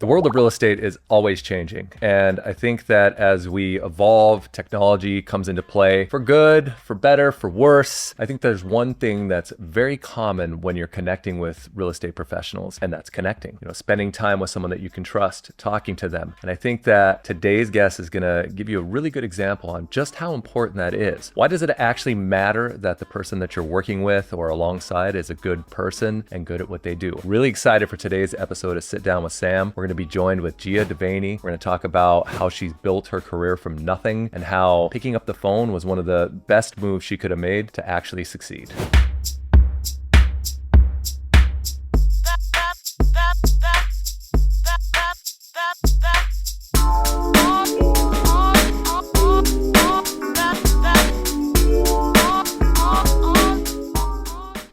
The world of real estate is always changing. And I think that as we evolve, technology comes into play for good, for better, for worse. I think there's one thing that's very common when you're connecting with real estate professionals, and that's connecting. Spending time with someone that you can trust, talking to them. And I think that today's guest is going to give you a really good example on just how important that is. Why does it actually matter that the person that you're working with or alongside is a good person and good at what they do? Really excited for today's episode to sit down with Sam. We're going to be joined with Gia Devenyi. We're going to talk about how she's built her career from nothing and how picking up the phone was one of the best moves she could have made to actually succeed.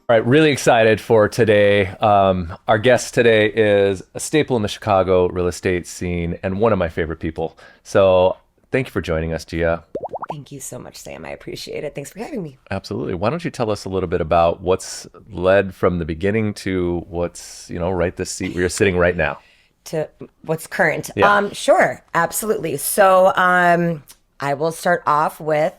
All right, really excited for today. Our guest today is a staple in the Chicago real estate scene and one of my favorite people. So thank you for joining us, Gia. Thank you so much, Sam. I appreciate it. Thanks for having me. Absolutely. Why don't you tell us a little bit about what's led from the beginning to what's, right this seat where you're sitting right now? To what's current. Yeah. Sure, absolutely. So I will start off with,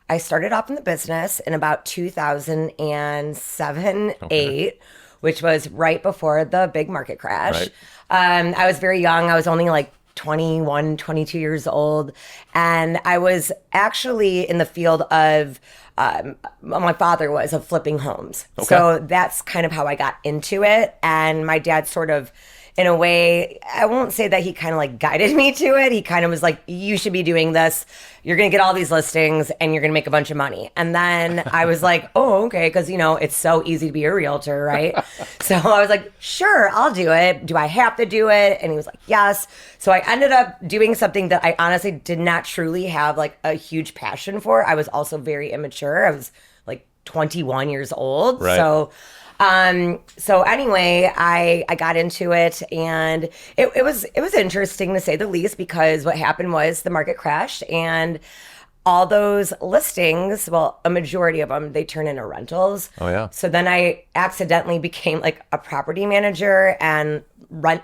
I started off in the business in about 2007, 8, which was right before the big market crash. Right. I was very young. I was only like 21, 22 years old. And I was actually in the field of, my father was of flipping homes. Okay. So that's kind of how I got into it. And my dad sort of, in a way, I won't say that he kind of like guided me to it. He kind of was like, you should be doing this. You're going to get all these listings and you're going to make a bunch of money. And then I was like, oh, okay. Because, it's so easy to be a realtor, right? So I was like, sure, I'll do it. Do I have to do it? And he was like, yes. So I ended up doing something that I honestly did not truly have like a huge passion for. I was also very immature. I was like 21 years old. Right. So anyway, I got into it, and it was interesting to say the least, because what happened was the market crashed and all those listings, well, a majority of them, they turn into rentals. Oh, yeah. So then I accidentally became like a property manager and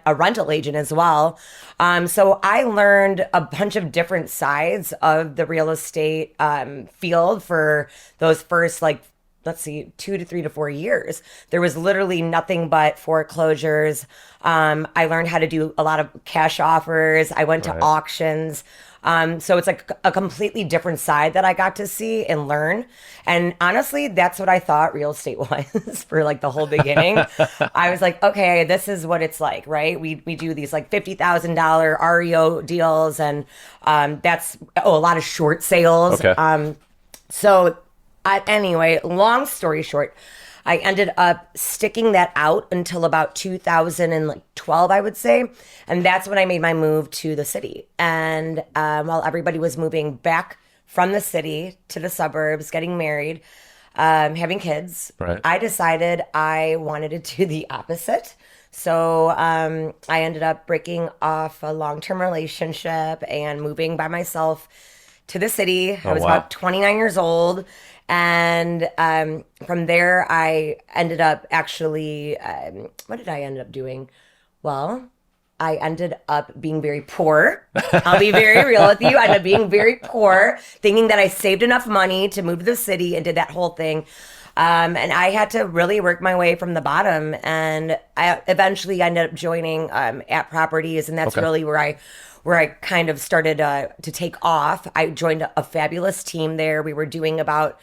a rental agent as well. So I learned a bunch of different sides of the real estate field for those first, like, let's see, 2 to 3 to 4 years. There was literally nothing but foreclosures. I learned how to do a lot of cash offers. I went to auctions. So it's like a completely different side that I got to see and learn. And honestly, that's what I thought real estate was for like the whole beginning. I was like, okay, this is what it's like, right? We do these like $50,000 REO deals, and that's a lot of short sales. Okay. Anyway, long story short, I ended up sticking that out until about 2012, I would say. And that's when I made my move to the city. And while everybody was moving back from the city to the suburbs, getting married, having kids, Right. I decided I wanted to do the opposite. So I ended up breaking off a long-term relationship and moving by myself to the city. I was about 29 years old. And from there, I ended up actually, what did I end up doing? Well, I ended up being very poor. I'll be very real with you. I ended up being very poor, thinking that I saved enough money to move to the city and did that whole thing. And I had to really work my way from the bottom. And I eventually ended up joining at Properties, and that's really where I kind of started to take off. I joined a fabulous team there. We were doing about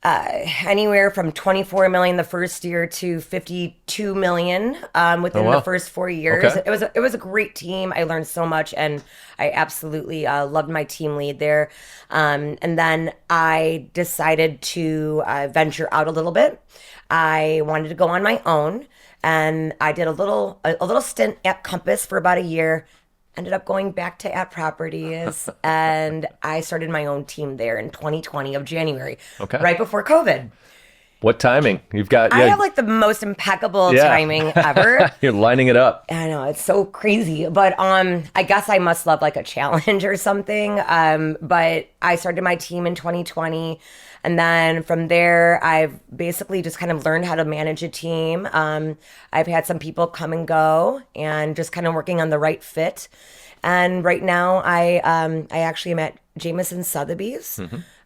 anywhere from 24 million the first year to 52 million within the first 4 years. Okay. It was a great team. I learned so much, and I absolutely loved my team lead there. And then I decided to venture out a little bit. I wanted to go on my own, and I did a little stint at Compass for about a year. Ended up going back to at Properties, and I started my own team there in 2020 of January, right before COVID. What timing? You've got, I have like the most impeccable timing ever. You're lining it up. I know, it's so crazy, but I guess I must love like a challenge or something. But I started my team in 2020, and then from there, I've basically just kind of learned how to manage a team. I've had some people come and go, and just kind of working on the right fit. And right now, I actually am at Jameson Sotheby's.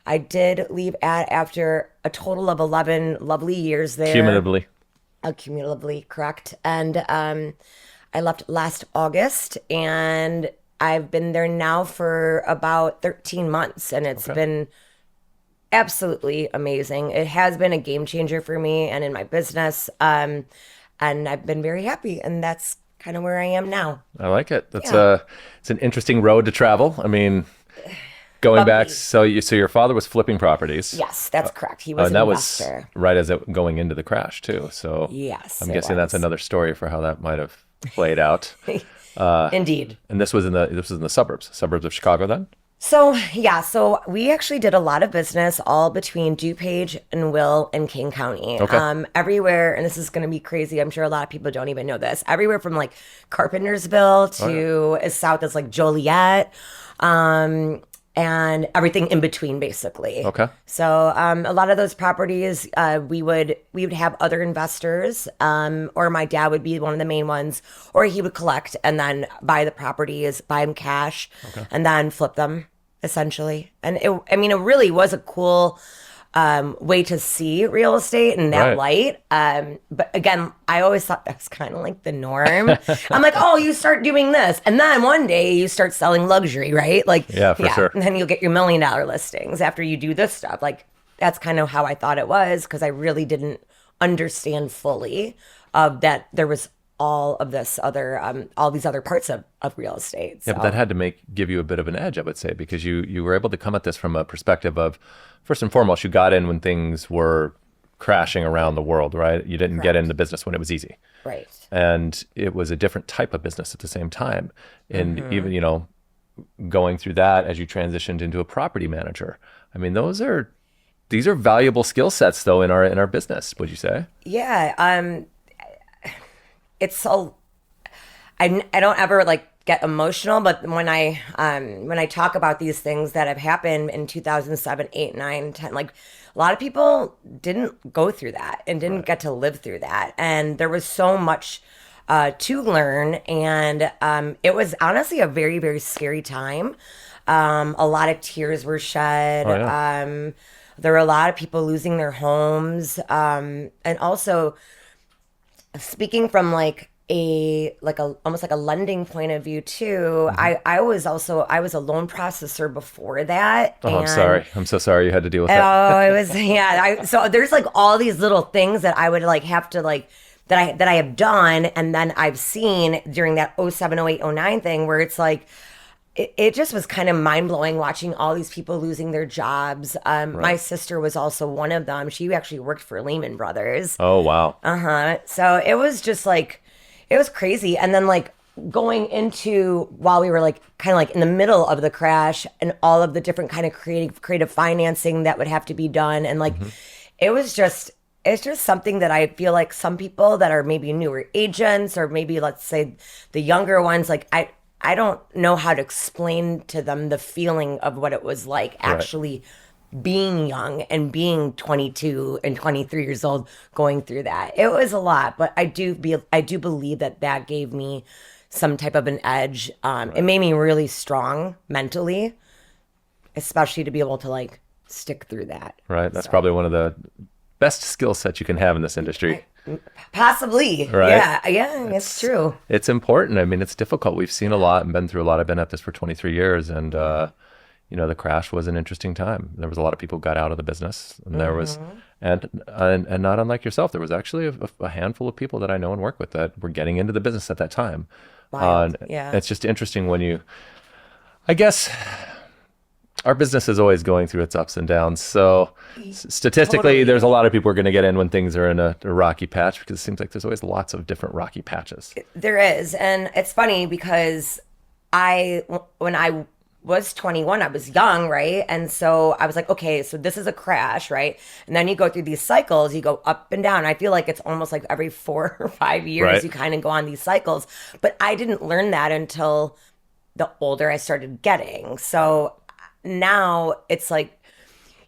I did leave after a total of 11 lovely years there. Cumulatively, correct. And I left last August, and I've been there now for about 13 months, and it's been absolutely amazing. It has been a game changer for me and in my business, and I've been very happy, and that's kind of where I am now. I like it. That's it's an interesting road to travel. I mean, going back, so your father was flipping properties. Yes, that's correct. He was and an that investor. was right as it going into the crash too. So yes, I'm guessing that's another story for how that might have played out. Indeed. And this was in the suburbs of Chicago then? So we actually did a lot of business all between DuPage and Will and King County. Everywhere, and this is going to be crazy. I'm sure a lot of people don't even know this. Everywhere from like Carpentersville to as south as like Joliet, and everything in between, basically. Okay. So a lot of those properties, we would have other investors, or my dad would be one of the main ones, or he would collect and then buy the properties, buy them cash, and then flip them, essentially. And it really was a cool way to see real estate in that light. But again, I always thought that was kind of like the norm. I'm like, oh, you start doing this, and then one day you start selling luxury, right? Like, for sure. And then you'll get your $1 million listings after you do this stuff. Like, that's kind of how I thought it was, because I really didn't understand fully that there was all of this other, all these other parts of real estate. So. Yeah, but that had to give you a bit of an edge, I would say, because you were able to come at this from a perspective of, first and foremost, you got in when things were crashing around the world, right? You didn't get into business when it was easy. Right. And it was a different type of business at the same time. And even, going through that as you transitioned into a property manager. I mean, these are valuable skill sets though in our business, would you say? Yeah. It's so, I don't ever like get emotional, but when I talk about these things that have happened in 2007, 8, 9, 10, like a lot of people didn't go through that and didn't get to live through that. And there was so much to learn. And it was honestly a very, very scary time. A lot of tears were shed. Oh, yeah. There were a lot of people losing their homes. And also, speaking from like almost like a lending point of view too, I was a loan processor before that. Oh, I'm sorry. I'm so sorry you had to deal with that. Oh, it was so there's like all these little things that I would like have to like that I have done, and then I've seen during that 07, 08, 09 thing where it's like it just was kind of mind-blowing watching all these people losing their jobs. My sister was also one of them. She actually worked for Lehman Brothers. Oh, wow. So it was just like, it was crazy. And then like going into, while we were like kind of like in the middle of the crash and all of the different kind of creative financing that would have to be done. And like, it's just something that I feel like some people that are maybe newer agents, or maybe let's say the younger ones, like I don't know how to explain to them the feeling of what it was like actually being young and being 22 and 23 years old going through that. It was a lot, but I do believe that gave me some type of an edge. It made me really strong mentally, especially to be able to like stick through that. Right. That's probably one of the best skill sets you can have in this industry. Possibly. Right? Yeah, it's true. It's important. I mean, it's difficult. We've seen a lot and been through a lot. I've been at this for 23 years, and the crash was an interesting time. There was a lot of people who got out of the business, and there was, and not unlike yourself, there was actually a handful of people that I know and work with that were getting into the business at that time. Yeah. It's just interesting when I guess our business is always going through its ups and downs. So statistically, there's a lot of people who are going to get in when things are in a rocky patch, because it seems like there's always lots of different rocky patches. There is. And it's funny because when I was 21. I was young, right? And so I was like, okay, so this is a crash, right? And then you go through these cycles, you go up and down. I feel like it's almost like every 4 or 5 years, Right. you kind of go on these cycles. But I didn't learn that until the older I started getting. So now it's like,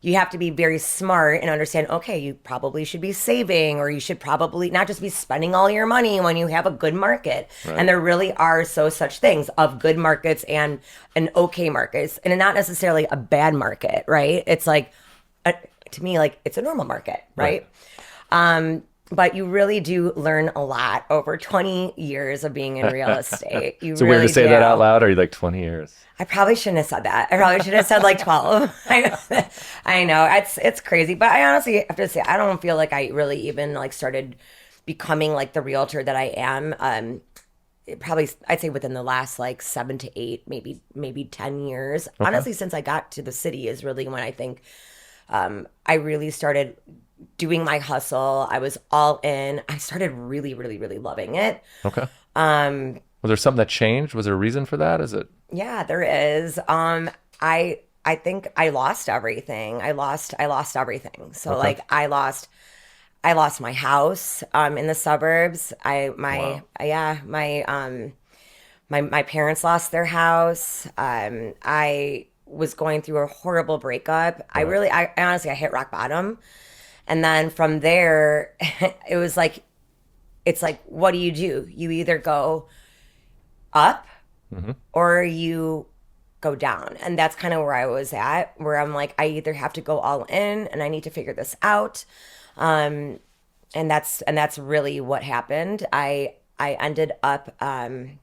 you have to be very smart and understand, okay, you probably should be saving, or you should probably not just be spending all your money when you have a good market. Right. And there really are such things of good markets and an okay markets, and not necessarily a bad market, right? It's like, to me, like it's a normal market, right? But you really do learn a lot over 20 years of being in real estate. You It's really weird to say do. that out loud. Or are you like 20 years? I probably shouldn't have said that. I probably should have said like 12. I know it's crazy, but I honestly have to say I don't feel like I really even like started becoming like the realtor that I am. Probably I'd say within the last like 7 to 8, maybe 10 years. Okay. Honestly, since I got to the city is really when I think I really started doing my hustle. I was all in. I started really, really, really loving it. Okay. Was there something that changed? Was there a reason for that? Is it? Yeah, there is. I think I lost everything. I lost everything. So Okay. like I lost my house in the suburbs. My parents lost their house. I was going through a horrible breakup. I honestly I hit rock bottom. And then from there it was like it's like what do? You either go up or you go down. And that's kind of where I was at, where I'm like, I either have to go all in and I need to figure this out. And that's really what happened. I ended up I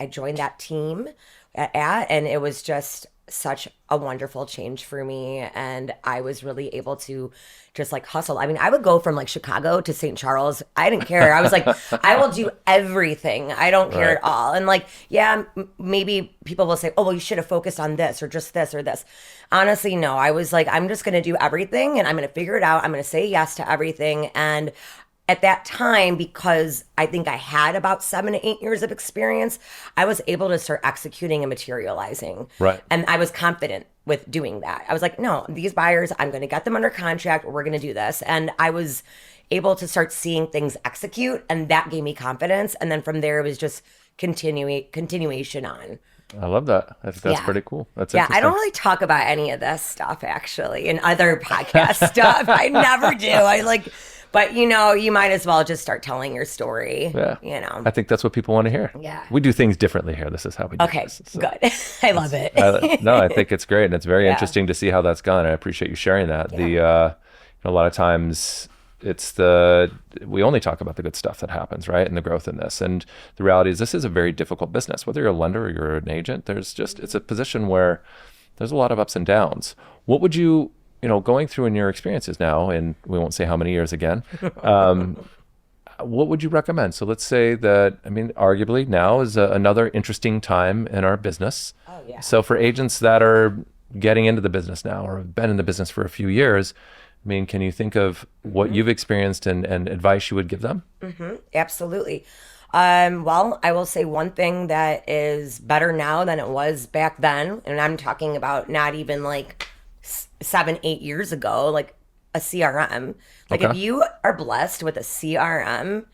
joined that team and it was just such a wonderful change for me, and I was really able to just like hustle. I mean, I would go from like Chicago to St. Charles. I didn't care. I was like, I will do everything. I don't care at all. And like, yeah, maybe people will say, oh, well, you should have focused on this or just this or this. Honestly, no. I was like, I'm just going to do everything and I'm going to figure it out. I'm going to say yes to everything. And at that time, because I think I had about 7 to 8 years of experience, I was able to start executing and materializing. Right. And I was confident with doing that. I was like, no, these buyers, I'm going to get them under contract. We're going to do this. And I was able to start seeing things execute, and that gave me confidence. And then from there, it was just continuation on. I love that. I think that's Yeah. pretty cool. That's Yeah, interesting. I don't really talk about any of this stuff actually in other podcast stuff. I never do. But you might as well just start telling your story. Yeah. I think that's what people want to hear. Yeah. We do things differently here. This is how we do Okay, this. So good. I love it. no, I think it's great. And it's very Yeah. interesting to see how that's gone. I appreciate you sharing that. A lot of times we only talk about the good stuff that happens, right? And the growth in this. And the reality is this is a very difficult business. Whether you're a lender or you're an agent, it's a position where there's a lot of ups and downs. What would you going through in your experiences now, and we won't say how many years again, what would you recommend? So let's say that, arguably now is another interesting time in our business. Oh, yeah. So for agents that are getting into the business now or have been in the business for a few years, can you think of what you've experienced and advice you would give them? Mm-hmm. Absolutely. Well, I will say one thing that is better now than it was back then, and I'm talking about not even like 7, 8 years ago, like a CRM. Like Okay. if you are blessed with a CRM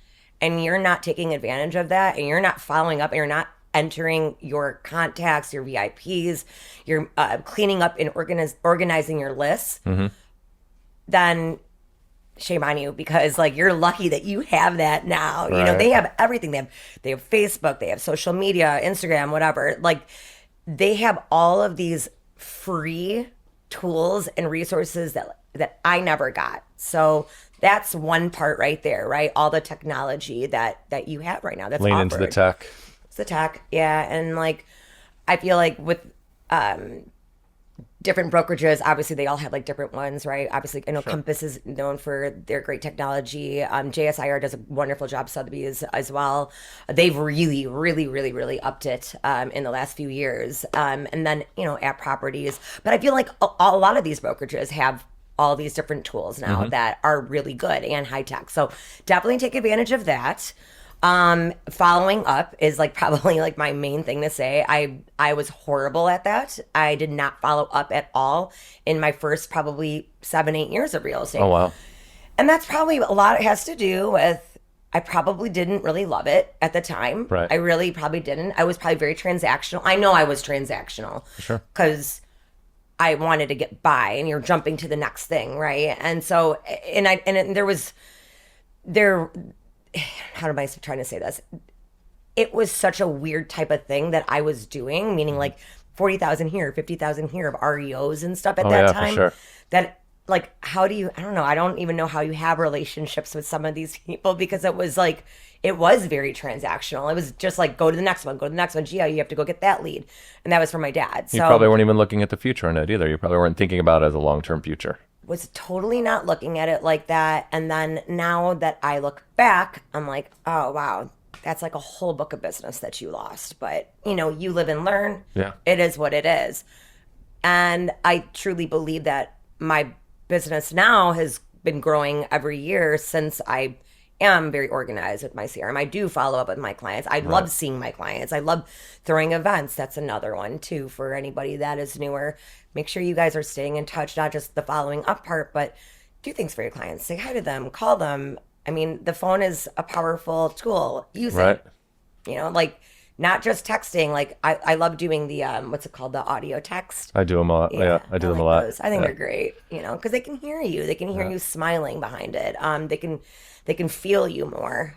and you're not taking advantage of that and you're not following up and you're not entering your contacts, your VIPs, you're cleaning up and organizing your lists, then shame on you, because like you're lucky that you have that now. Right. They have everything. They have Facebook, they have social media, Instagram, whatever. Like they have all of these free tools and resources that I never got. So that's one part right there, right? All the technology that you have right now that's Lean offered. into the tech. It's the tech, yeah. And like I feel like with different brokerages, obviously they all have like different ones, right? Obviously, I know Compass is known for their great technology. JSIR does a wonderful job, Sotheby's as well. They've really, really, really, really upped it in the last few years. And then, App Properties. But I feel like a lot of these brokerages have all these different tools now that are really good and high tech. So definitely take advantage of that. Following up is like probably like my main thing to say. I was horrible at that. I did not follow up at all in my first probably 7-8 years of real estate. Oh, wow. And that's probably a lot. It has to do with I probably didn't really love it at the time. Right. I really probably didn't. I was probably very transactional. I know I was transactional. Sure. Because I wanted to get by, and you're jumping to the next thing, right? And so, there was there. How am I trying to say this? It was such a weird type of thing that I was doing, meaning like 40,000 here, 50,000 here of REOs and stuff at that time. For sure. That like, how do you? I don't know. I don't even know how you have relationships with some of these people because it was like it was very transactional. It was just like go to the next one, go to the next one. Gia, you have to go get that lead, and that was from my dad. So You probably weren't even looking at the future in it either. You probably weren't thinking about it as a long-term future. was totally not looking at it like that. And then now that I look back, I'm like, oh, wow, that's like a whole book of business that you lost. But, you live and learn. Yeah. It is what it is. And I truly believe that my business now has been growing every year since I am very organized with my CRM. I do follow up with my clients. I love seeing my clients. I love throwing events. That's another one too for anybody that is newer. Make sure you guys are staying in touch, not just the following up part, but do things for your clients. Say hi to them, call them. I mean, the phone is a powerful tool. Use it. Like not just texting. Like I love doing the what's it called, the audio text. I do them a lot. Yeah, I do them a lot. Those. I think they're great. Because they can hear you. They can hear you smiling behind it. They can feel you more.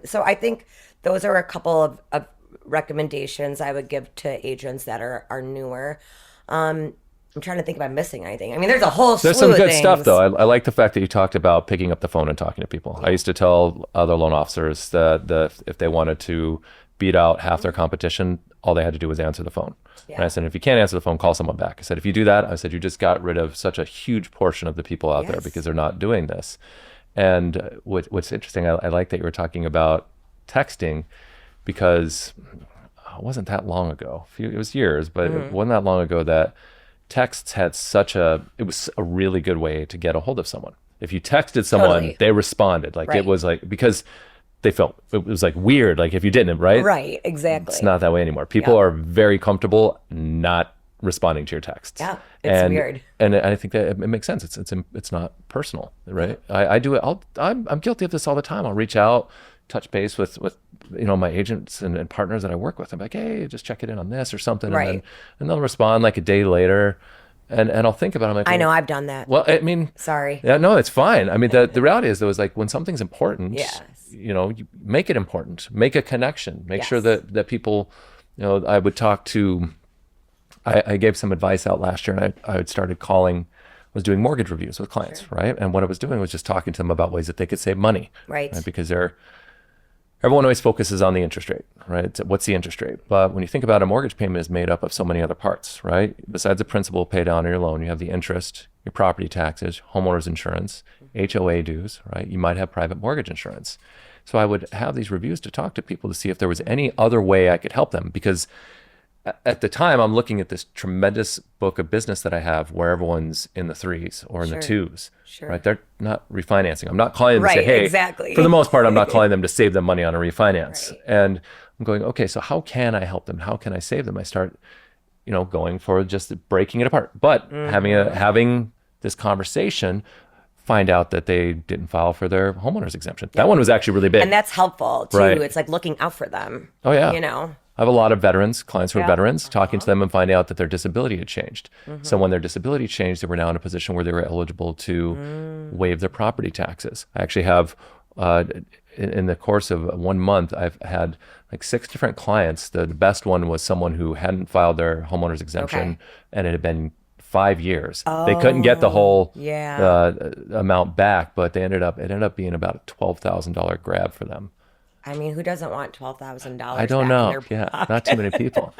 So I think those are a couple of recommendations I would give to agents that are newer. I'm trying to think if I'm missing anything. I mean, there's a whole slew There's some of good things. stuff, though. I like the fact that you talked about picking up the phone and talking to people. I used to tell other loan officers that if they wanted to beat out half their competition, all they had to do was answer the phone. Yeah. And I said, if you can't answer the phone, call someone back. I said, if you do that, I said, you just got rid of such a huge portion of the people out there because they're not doing this. And what's interesting, I like that you were talking about texting because it wasn't that long ago. It was years, but it wasn't that long ago that texts had it was a really good way to get a hold of someone. If you texted someone, they responded. Like it was like, because they felt, it was like weird. Like if you didn't, right? Right, exactly. It's not that way anymore. People are very comfortable not responding to your texts. Yeah, it's weird. And I think that it makes sense. It's not personal, right? I do it. I'm guilty of this all the time. I'll reach out, touch base with my agents and partners that I work with. I'm like, hey, just check it in on this or something, and they'll respond like a day later, and I'll think about it. I'm like, I know I've done that. Well, I mean, sorry. Yeah, no, it's fine. I mean, the reality is though, is like when something's important, Yes. You make it important, make a connection, make sure that people, I would talk to. I gave some advice out last year, and I had started was doing mortgage reviews with clients, right? And what I was doing was just talking to them about ways that they could save money, right? Because everyone always focuses on the interest rate, right? What's the interest rate? But when you think about a mortgage payment is made up of so many other parts, right? Besides the principal pay down on your loan, you have the interest, your property taxes, homeowners insurance, HOA dues, right? You might have private mortgage insurance. So I would have these reviews to talk to people to see if there was any other way I could help them, because at the time I'm looking at this tremendous book of business that I have where everyone's in the 3s or in the 2s, right? They're not refinancing. I'm not calling them to say, hey, exactly. For the most part, I'm not calling them to save them money on a refinance. Right. And I'm going, okay, so how can I help them? How can I save them? I start, going for just breaking it apart, but having this conversation, find out that they didn't file for their homeowner's exemption. That one was actually really big. And that's helpful too. Right. It's like looking out for them. Oh yeah. I have a lot of clients who are veterans, talking to them and finding out that their disability had changed. So when their disability changed, they were now in a position where they were eligible to waive their property taxes. I actually have, in the course of 1 month, I've had like 6 different clients. The best one was someone who hadn't filed their homeowner's exemption, and it had been 5 years. They couldn't get the whole amount back, but it ended up being about a $12,000 grab for them. I mean, who doesn't want $12,000? I don't know. Not too many people.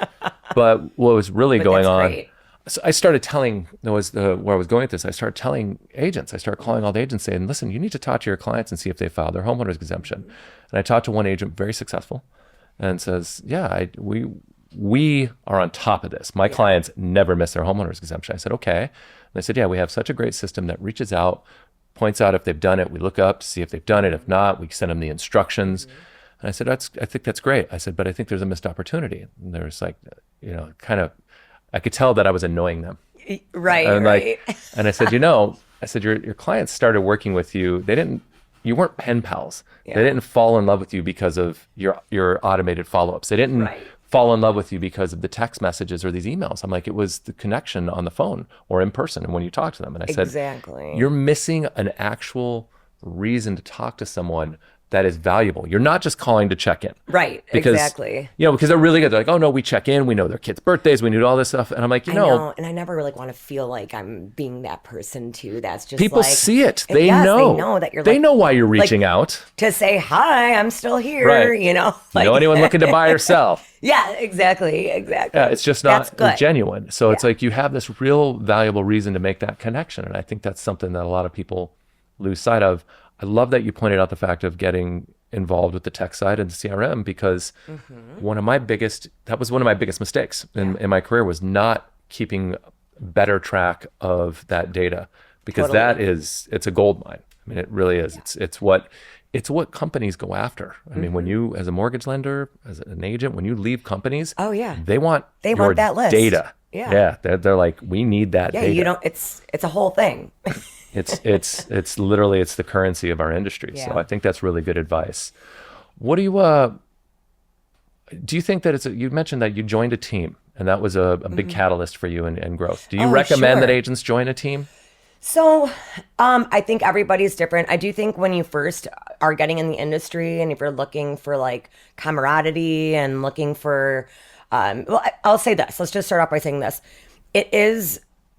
But what was really going on, so I started telling, where I was going with this, I started telling agents, I started calling all the agents saying, listen, you need to talk to your clients and see if they filed their homeowner's exemption. And I talked to one agent, very successful, and says, we are on top of this. My clients never miss their homeowner's exemption. I said, okay. And they said, we have such a great system that reaches out, points out if they've done it. We look up to see if they've done it. If not, we send them the instructions. And I said, I think that's great. I said, but I think there's a missed opportunity. And there was like, kind of, I could tell that I was annoying them. Right, And right. and I said, your clients started working with you. You weren't pen pals. Yeah. They didn't fall in love with you because of your automated follow-ups. They didn't fall in love with you because of the text messages or these emails. I'm like, it was the connection on the phone or in person and when you talk to them. And I said, exactly. you're missing an actual reason to talk to someone that is valuable. You're not just calling to check in. Right, exactly. Because they're really good. They're like, oh no, we check in, we know their kids' birthdays, we know all this stuff. And I'm like, I know, and I never really want to feel like I'm being that person too. That's just people like, see it. They know that you're they know why you're reaching out. To say, hi, I'm still here, Right. Anyone looking to buy or sell. Yeah, exactly. Yeah, it's just not genuine. So it's like you have this real valuable reason to make that connection. And I think that's something that a lot of people lose sight of. I love that you pointed out the fact of getting involved with the tech side and the CRM because one of my biggest mistakes in my career was not keeping better track of that data because it's a gold mine. I mean, it really is. Yeah. It's what companies go after. I mean, when you, as a mortgage lender, as an agent, when you leave companies, they want that list. Data. Yeah. They're like, we need that data. You don't. It's a whole thing. It's literally the currency of our industry. Yeah. So I think that's really good advice. What do you think that you mentioned that you joined a team and that was a big catalyst for you and growth. Do you recommend that agents join a team? So, I think everybody's different. I do think when you first are getting in the industry and if you're looking for like camaraderie and looking for, I'll say this, let's just start off by saying this.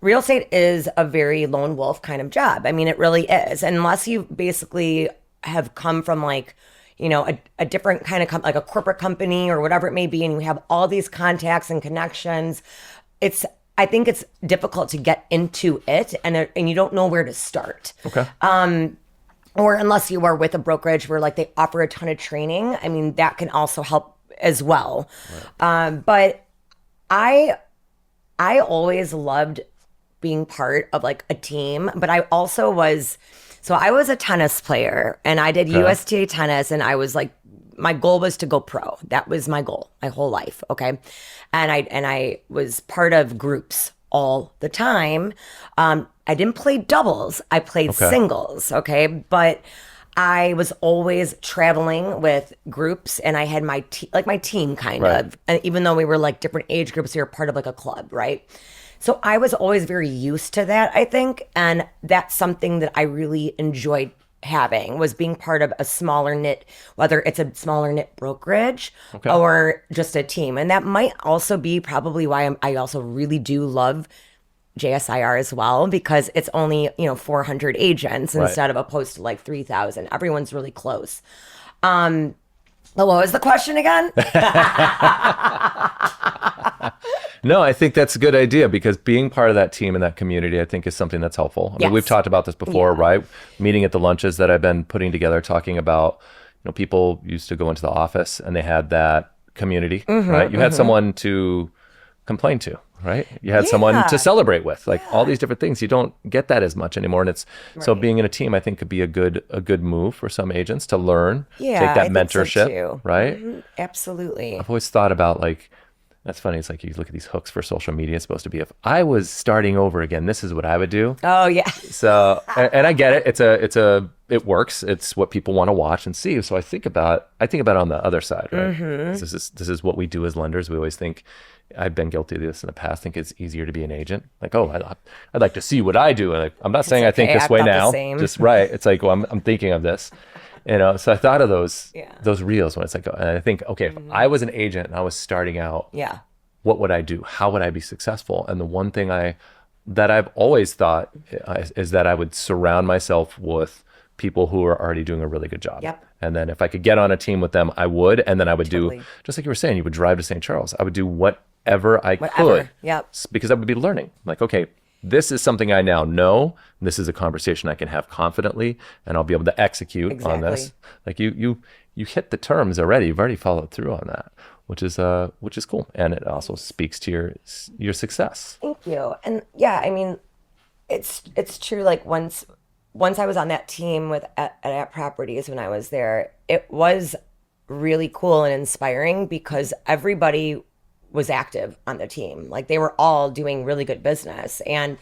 Real estate is a very lone wolf kind of job. I mean, it really is. Unless you basically have come from like, a different kind of like a corporate company or whatever it may be, and you have all these contacts and connections, I think it's difficult to get into it and you don't know where to start. Okay. Or unless you are with a brokerage where like they offer a ton of training. I mean, that can also help as well. Right. But I always loved being part of like a team, but I also was a tennis player and I did USTA tennis and I was like, my goal was to go pro. That was my goal my whole life. Okay. And I was part of groups all the time. I didn't play doubles. I played singles. Okay. But I was always traveling with groups and I had my team kind of, and even though we were like different age groups, we were part of like a club. Right. So I was always very used to that, I think. And that's something that I really enjoyed having, was being part of a smaller knit, whether it's a smaller knit brokerage or just a team. And that might also be probably why I also really do love JSIR as well, because it's only, 400 agents instead of opposed to like 3,000. Everyone's really close. What was the question again? No, I think that's a good idea because being part of that team and that community, I think, is something that's helpful. I mean, we've talked about this before, right? Meeting at the lunches that I've been putting together, talking about, people used to go into the office and they had that community, right? You had someone to complain to, right? You had someone to celebrate with, like all these different things. You don't get that as much anymore. And so being in a team, I think, could be a good move for some agents to learn, take that mentorship, right? Absolutely. I've always thought about like, that's funny. It's like you look at these hooks for social media. It's supposed to be, if I was starting over again, this is what I would do. Oh yeah. So, and I get it. It works. It's what people want to watch and see. So I think about it on the other side, right? This is what we do as lenders. We always think, I've been guilty of this in the past. I think it's easier to be an agent. Like, I'd like to see what I do. And I'm not saying I think this way now. Just right. It's like, well, I'm thinking of this. So I thought of those reels when it's like, and I think, okay, if I was an agent and I was starting out, what would I do? How would I be successful? And the one thing that I've always thought is that I would surround myself with people who are already doing a really good job. Yep. And then if I could get on a team with them, I would. And then I would do, just like you were saying, you would drive to St. Charles. I would do whatever I could. Yep. Because I would be learning. Like, okay, this is something I now know. This is a conversation I can have confidently, and I'll be able to execute on this. Like you hit the terms already. You've already followed through on that, which is cool, and it also speaks to your success. Thank you. And yeah, I mean, it's true. Like once I was on that team at Properties when I was there, it was really cool and inspiring because everybody was active on the team. Like they were all doing really good business. And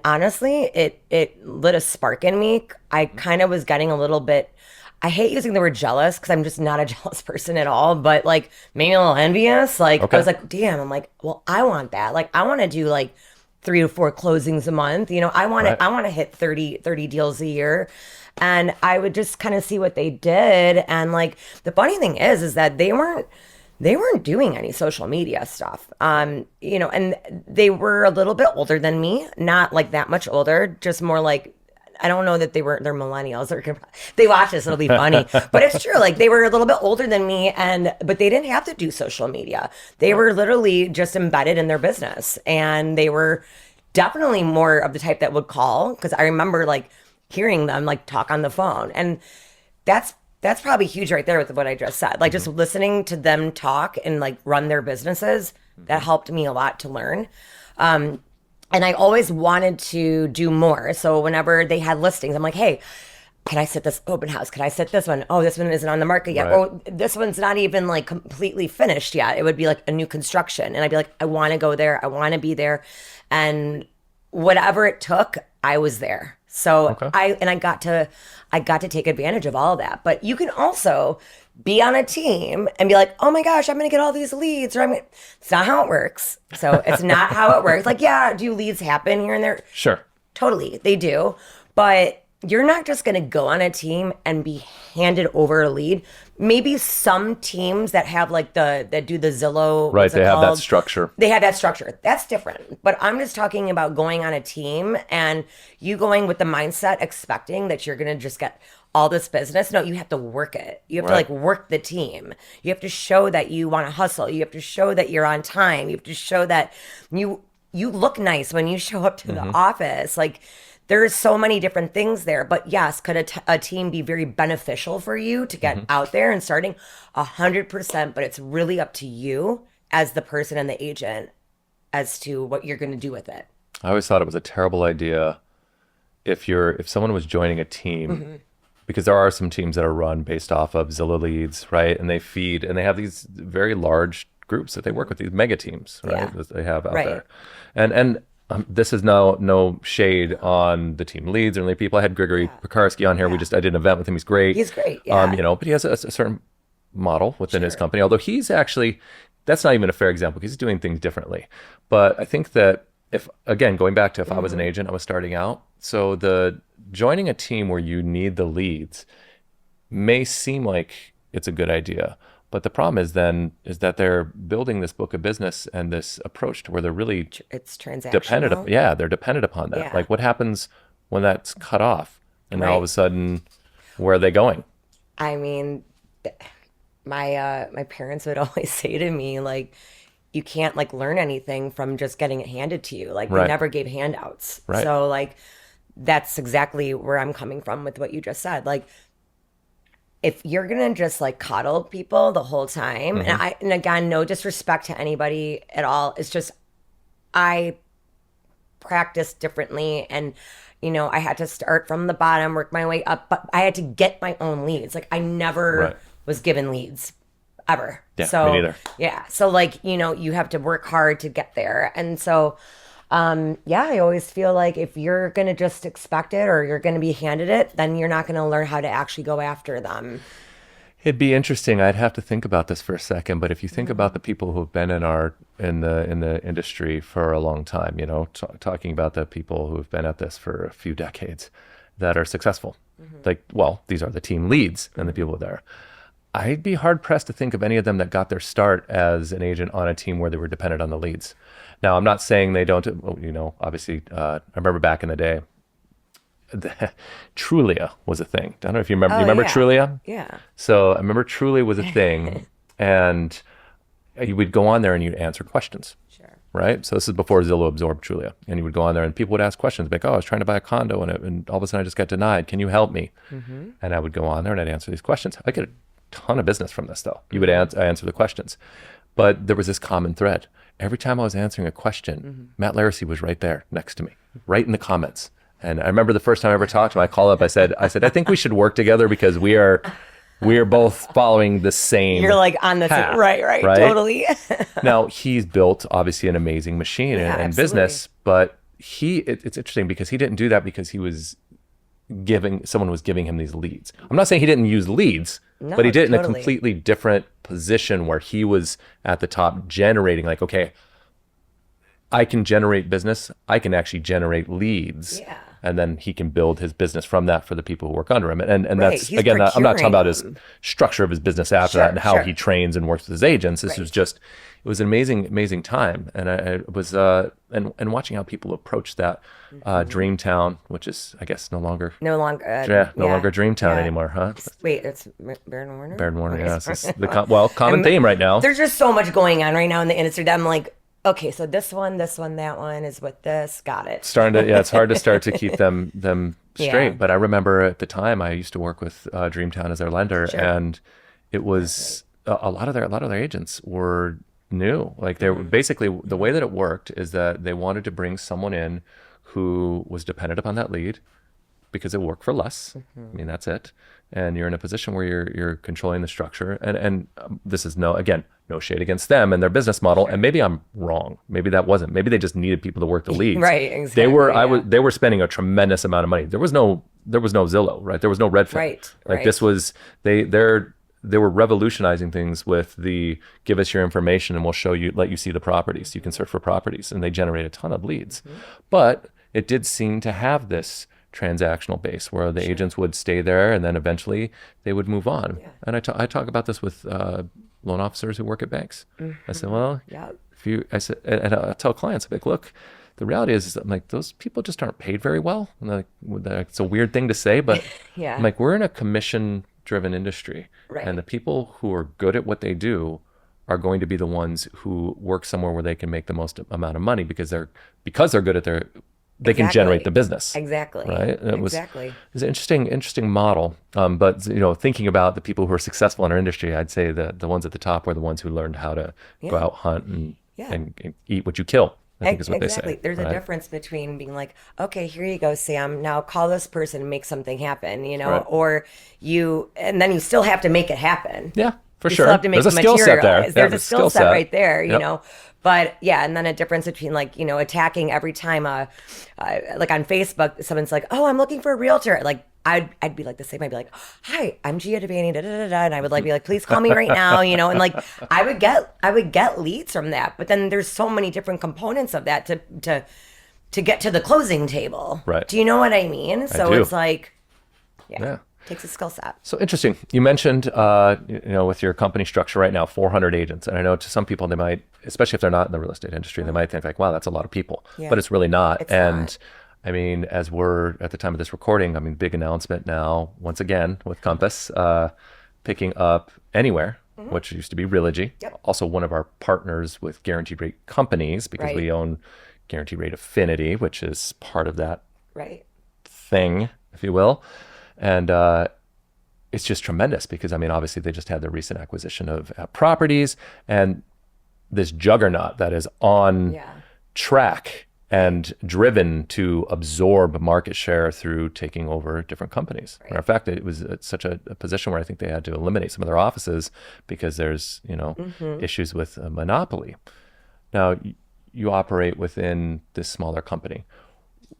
honestly, it lit a spark in me. I kind of was getting a little bit, I hate using the word jealous because I'm just not a jealous person at all, but like maybe a little envious. Like I was like, damn, I'm like, well, I want that. Like I want to do like 3 to 4 closings a month. You know, I want to hit 30 deals a year. And I would just kind of see what they did. And like the funny thing is that they weren't doing any social media stuff. You know, and they were a little bit older than me, not like that much older, just more like, I don't know that they're millennials. They watch this, it'll be funny. But it's true. Like they were a little bit older than me but they didn't have to do social media. They were literally just embedded in their business. And they were definitely more of the type that would call, because I remember like hearing them like talk on the phone. And that's probably huge right there with what I just said. Like just listening to them talk and like run their businesses, that helped me a lot to learn. And I always wanted to do more. So whenever they had listings, I'm like, hey, can I sit this open house? Can I sit this one? Oh, this one isn't on the market yet. Right. Oh, this one's not even like completely finished yet. It would be like a new construction. And I'd be like, I want to go there. I want to be there. And whatever it took, I was there. So I got to take advantage of all of that. But you can also be on a team and be like, oh my gosh, I'm going to get all these leads, or it's not how it works. So it's not how it works. Like, yeah, do leads happen here and there? Sure. Totally. They do. But you're not just going to go on a team and be handed over a lead. Maybe some teams that have like that do the Zillow. Right. They have that structure. They have that structure. That's different. But I'm just talking about going on a team and you going with the mindset expecting that you're going to just get all this business. No, you have to work it. You have to like work the team. You have to show that you want to hustle. You have to show that you're on time. You have to show that you look nice when you show up to the office. Like, there's so many different things there. But yes, could a team be very beneficial for you to get out there and starting? 100%. But it's really up to you as the person and the agent as to what you're going to do with it. I always thought it was a terrible idea if someone was joining a team, because there are some teams that are run based off of Zillow leads, right? And they have these very large groups that they work with, these mega teams, right? That they have out there. And this is no shade on the team leads or any people. I had Gregory Pekarsky on here. I did an event with him. He's great. He's great. But he has a certain model within his company. Although he's actually, that's not even a fair example because he's doing things differently. But I think that if I was an agent, I was starting out. So the joining a team where you need the leads may seem like it's a good idea. But the problem is that they're building this book of business and this approach to where they're really it's transactional. They're dependent upon that. Yeah. Like what happens when that's cut off and now all of a sudden, where are they going? I mean, my parents would always say to me, like, you can't like learn anything from just getting it handed to you. Like they never gave handouts. Right. So like that's exactly where I'm coming from with what you just said. Like, if you're gonna just like coddle people the whole time, and again, no disrespect to anybody at all, it's just I practice differently, and I had to start from the bottom, work my way up, but I had to get my own leads. Like I never was given leads ever. Yeah, so me neither. Yeah, so like you have to work hard to get there, and so. I always feel like if you're going to just expect it or you're going to be handed it, then you're not going to learn how to actually go after them. It'd be interesting. I'd have to think about this for a second, but if you think about the people who've been in the industry for a long time, talking about the people who've been at this for a few decades that are successful, these are the team leads and the people there. I'd be hard pressed to think of any of them that got their start as an agent on a team where they were dependent on the leads. Now, I'm not saying they don't, obviously, I remember back in the day, Trulia was a thing. I don't know if you remember. You remember Trulia? Yeah. So I remember Trulia was a thing, and you would go on there and you'd answer questions. Sure. Right? So this is before Zillow absorbed Trulia. And you would go on there and people would ask questions like, I was trying to buy a condo and all of a sudden I just got denied. Can you help me? And I would go on there and I'd answer these questions. I get a ton of business from this though. You would answer the questions. But there was this common thread. Every time I was answering a question, Matt Laracy was right there next to me, right in the comments. And I remember the first time I ever talked to him, I called up, I said, I think we should work together because we are we're both following the same You're like on the path, same, right, right? totally. Now, he's built obviously an amazing machine Yeah, and absolutely. business, but it's interesting because he didn't do that because someone was giving him these leads. I'm not saying he didn't use leads, No, but he did it in a totally. completely different position where he was at the top generating like, okay, I can generate business. I can actually generate leads. Yeah. And then he can build his business from that for the people who work under him. And Right, that's, he's again, I'm not talking about his procuring them. structure of his business after Sure, that and how sure. he trains and works with his agents. This was Right. just, it was an amazing time. And I was, and watching how people approach that Dreamtown, which is, I guess, no longer, No longer. no longer Dreamtown yeah. anymore, huh? Wait, it's Baron Warner? Baron Warner, Okay, yeah. It's sorry. just the common theme right now. There's just so much going on right now in the industry that I'm like, okay, so this one, that one is with this. Got it. Starting to, yeah, it's hard to start to keep them straight. Yeah. But I remember at the time I used to work with Dreamtown as their lender, Sure. and it was a lot of their agents were new. Like they were basically the way that it worked is that they wanted to bring someone in who was dependent upon that lead because it worked for less. I mean, that's it. And you're in a position where you're controlling the structure. And this is no shade against them and their business model. And maybe I'm wrong. Maybe that wasn't. Maybe they just needed people to work the leads. Right, exactly. They were spending a tremendous amount of money. There was no Zillow, right? There was no Redfin. Right, Like right. this was they were revolutionizing things with the give us your information and we'll let you see the properties. You can search for properties, and they generate a ton of leads. But it did seem to have this transactional base where the agents would stay there and then eventually they would move on. Yeah. And I talk about this with loan officers who work at banks. I said, well, Yeah. and I tell clients, I'm like, look, the reality is I'm like, those people just aren't paid very well. And they're like, it's a weird thing to say, but Yeah. I'm like, we're in a commission driven industry. Right. And the people who are good at what they do are going to be the ones who work somewhere where they can make the most amount of money because they're good at they can generate the business. Exactly. Right. And Exactly. It was an interesting model. But thinking about the people who are successful in our industry, I'd say that the ones at the top were the ones who learned how to go out, hunt and eat what you kill. I think is what Exactly. they say. There's right? a difference between being like, okay, here you go, Sam. Now call this person and make something happen, Right. or and then you still have to make it happen. Yeah, for You sure. still have to make There's a it skill set there. materialize. There's a skill set right there, you Yep. know. But yeah, and then a difference between attacking every time, like on Facebook, someone's like, "Oh, I'm looking for a realtor." Like I'd be like the same. I'd be like, "Hi, I'm Gia Devenyi," da, da, da, da, and I would be like, "Please call me right now," and like I would get leads from that. But then there's so many different components of that to get to the closing table. Right. Do you know what I mean? So do. it's like, Yeah. takes a skill set. So interesting. You mentioned, with your company structure right now, 400 agents. And I know to some people, they might, especially if they're not in the real estate industry, they might think like, wow, that's a lot of people. Yeah. But it's really not. It's and not. I mean, as we're at the time of this recording, I mean, big announcement now, once again, with Compass, picking up Anywhere, which used to be Realogy. Yep. Also one of our partners with Guaranteed Rate Companies, because Right. we own Guaranteed Rate Affinity, which is part of that Right. thing, if you will. And it's just tremendous because, I mean, obviously they just had their recent acquisition of properties and this juggernaut that is on Yeah. track and driven to absorb market share through taking over different companies. Matter of fact, it was at such a position where I think they had to eliminate some of their offices because there's, issues with a monopoly. Now, you operate within this smaller company.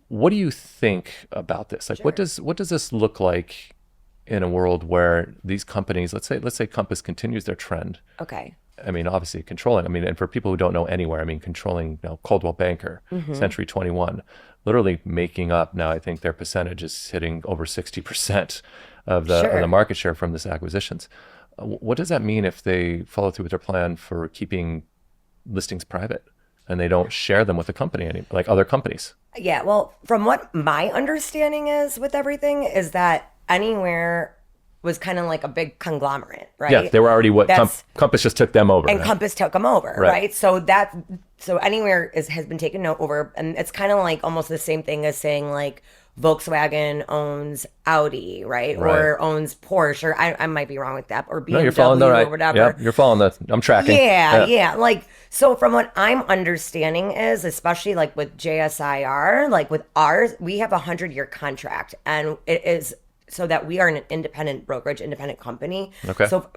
What do you think about this? Like, what does this look like in a world where these companies, let's say Compass continues their trend? Okay. I mean, obviously controlling. I mean, and for people who don't know Anywhere, I mean, controlling Coldwell Banker, Century 21, literally making up now. I think their percentage is hitting over 60% of the market share from this acquisitions. What does that mean if they follow through with their plan for keeping listings private and they don't share them with the company like other companies? Yeah, well, from what my understanding is with everything is that Anywhere was kind of like a big conglomerate, right? Yeah, they were already That's- Compass just took them over. and right? Compass took them over, right? So Anywhere has been taken over, and it's kind of like almost the same thing as saying like Volkswagen owns Audi, right? Or owns Porsche, or I might be wrong with that, or BMW No, you're following the right. or whatever. Yeah, you're following I'm tracking. Yeah. Like, so from what I'm understanding is, especially like with JSIR, like with ours, we have a 100-year contract, and it is so that we are an independent brokerage, independent company. Okay. So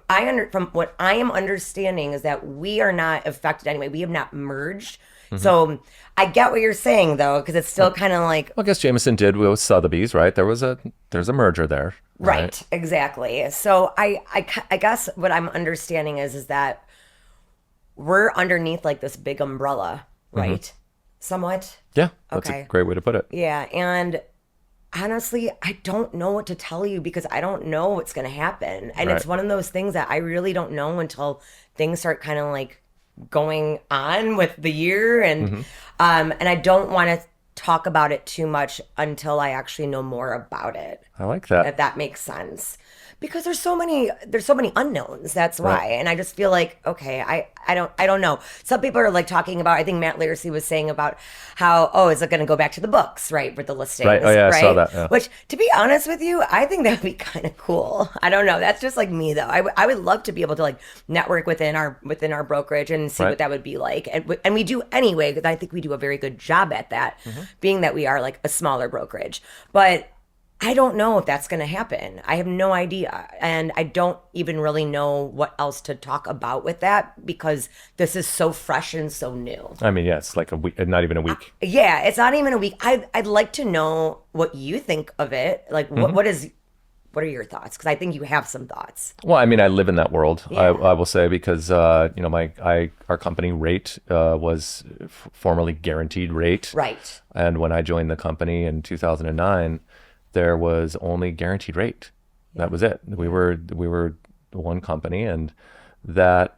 from what I am understanding is that we are not affected anyway. We have not merged. So I get what you're saying though, because it's still kind of like, Well, I guess Jameson did with Sotheby's, right? There's a merger there. right, exactly. So I guess what I'm understanding is that we're underneath like this big umbrella, right? Somewhat. Yeah, that's Okay. a great way to put it. Yeah, and honestly, I don't know what to tell you because I don't know what's going to happen. And it's Right. one of those things that I really don't know until things start kind of like going on with the year, and I don't want to talk about it too much until I actually know more about it. I like that. If that makes sense. Because there's so many unknowns. That's why. Right. And I just feel like, okay, I don't know. Some people are like talking about, I think Matt Liercy was saying about how, oh, is it going to go back to the books, right, with the listings, Right. Oh, yeah, I saw that, yeah. Which, to be honest with you, I think that would be kind of cool. I don't know. That's just like me though. I would love to be able to like network within our brokerage and see Right. what that would be like. And we do anyway, because I think we do a very good job at that, being that we are like a smaller brokerage. But I don't know if that's going to happen. I have no idea. And I don't even really know what else to talk about with that because this is so fresh and so new. I mean, yeah, it's like a week, not even a week. Yeah, it's not even a week. I'd like to know what you think of it. Like, what are your thoughts? Because I think you have some thoughts. Well, I mean, I live in that world. Yeah. I will say because our company rate was formerly guaranteed rate, Right. and when I joined the company in 2009, there was only guaranteed rate. That was it. We were the one company, and that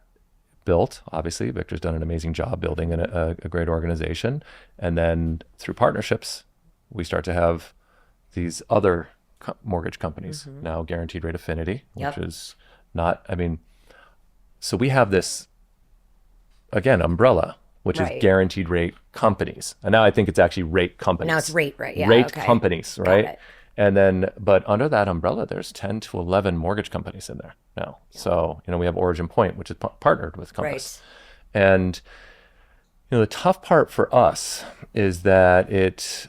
built. Obviously, Victor's done an amazing job building a great organization, and then through partnerships, we start to have these other mortgage companies now, guaranteed rate affinity, which is not. I mean, so we have this again umbrella, which is Right. guaranteed rate companies, and now I think it's actually rate companies. Now it's rate, right? Yeah. Rate okay. companies, Got right? it. And then, but under that umbrella, there's 10 to 11 mortgage companies in there now. So, we have Origin Point, which is partnered with Compass. Right. And, the tough part for us is that it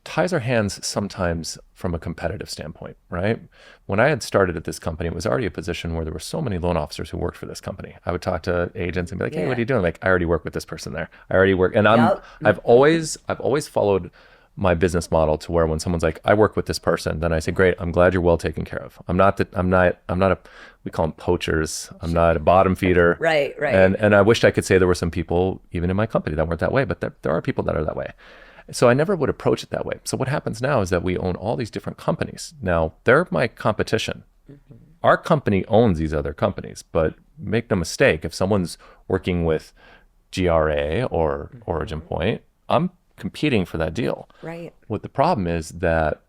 ties our hands sometimes from a competitive standpoint, right? When I had started at this company, it was already a position where there were so many loan officers who worked for this company. I would talk to agents and be like, hey, Yeah. what are you doing? Like, I already work with this person there. I already work. And Yep. I've always followed my business model to where when someone's like, I work with this person, then I say, great, I'm glad you're well taken care of. I'm not we call them poachers. I'm not a bottom feeder. Right. And I wished I could say there were some people even in my company that weren't that way, but there are people that are that way. So I never would approach it that way. So what happens now is that we own all these different companies. Now, they're my competition. Our company owns these other companies, but make no mistake, if someone's working with GRA or Origin Point, I'm competing for that deal. Right. What the problem is that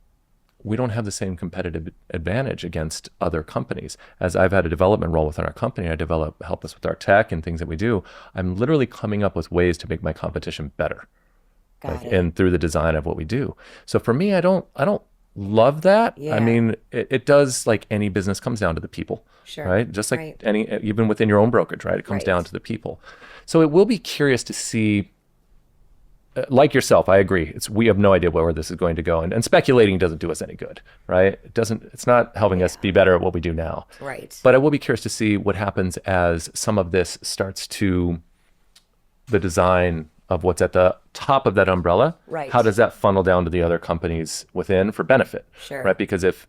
we don't have the same competitive advantage against other companies. As I've had a development role within our company, help us with our tech and things that we do. I'm literally coming up with ways to make my competition better. Got it. And through the design of what we do. So for me, I don't love that. Yeah. I mean, it does, like any business, comes down to the people, Sure. right? Just like Right. even within your own brokerage, right? It comes Right. down to the people. So it will be curious to see, like yourself, I agree. We have no idea where this is going to go, and speculating doesn't do us any good, right? It's not helping us be better at what we do now. Right. But I will be curious to see what happens as some of this starts to, the design of what's at the top of that umbrella. Right. How does that funnel down to the other companies within for benefit? Sure. Right? Because if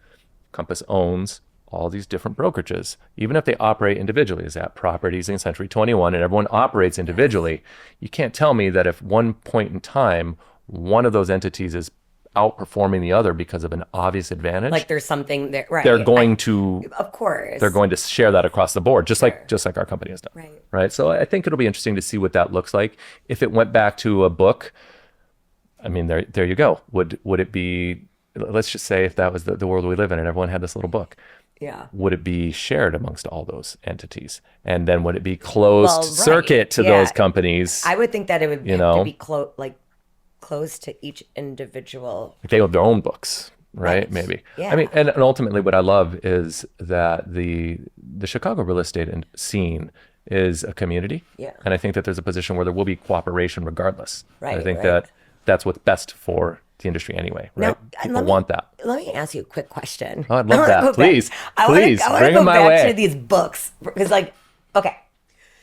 Compass owns all these different brokerages, even if they operate individually, as at Properties in Century 21, and everyone operates individually, you can't tell me that if one point in time, one of those entities is outperforming the other because of an obvious advantage, Like there's something there. Right. they're going to Of course. they're going to share that across the board, just like our company has done. Right. So I think it'll be interesting to see what that looks like. If it went back to a book, I mean, there you go. Would it be? Let's just say if that was the world we live in, and everyone had this little book. Yeah. Would it be shared amongst all those entities? And then would it be closed Well, right. circuit to Yeah. those companies? I would think that it would have know? to be close to each individual. They have their own books, right? Right. Maybe. Yeah. I mean, and ultimately what I love is that the Chicago real estate scene is a community. Yeah. And I think that there's a position where there will be cooperation regardless. Right, I think right. that that's what's best for the industry anyway, Now, right? People want that. Let me ask you a quick question. Oh, I'd love that. Please, I want please, to bring go them my back way. to these books because, like, okay,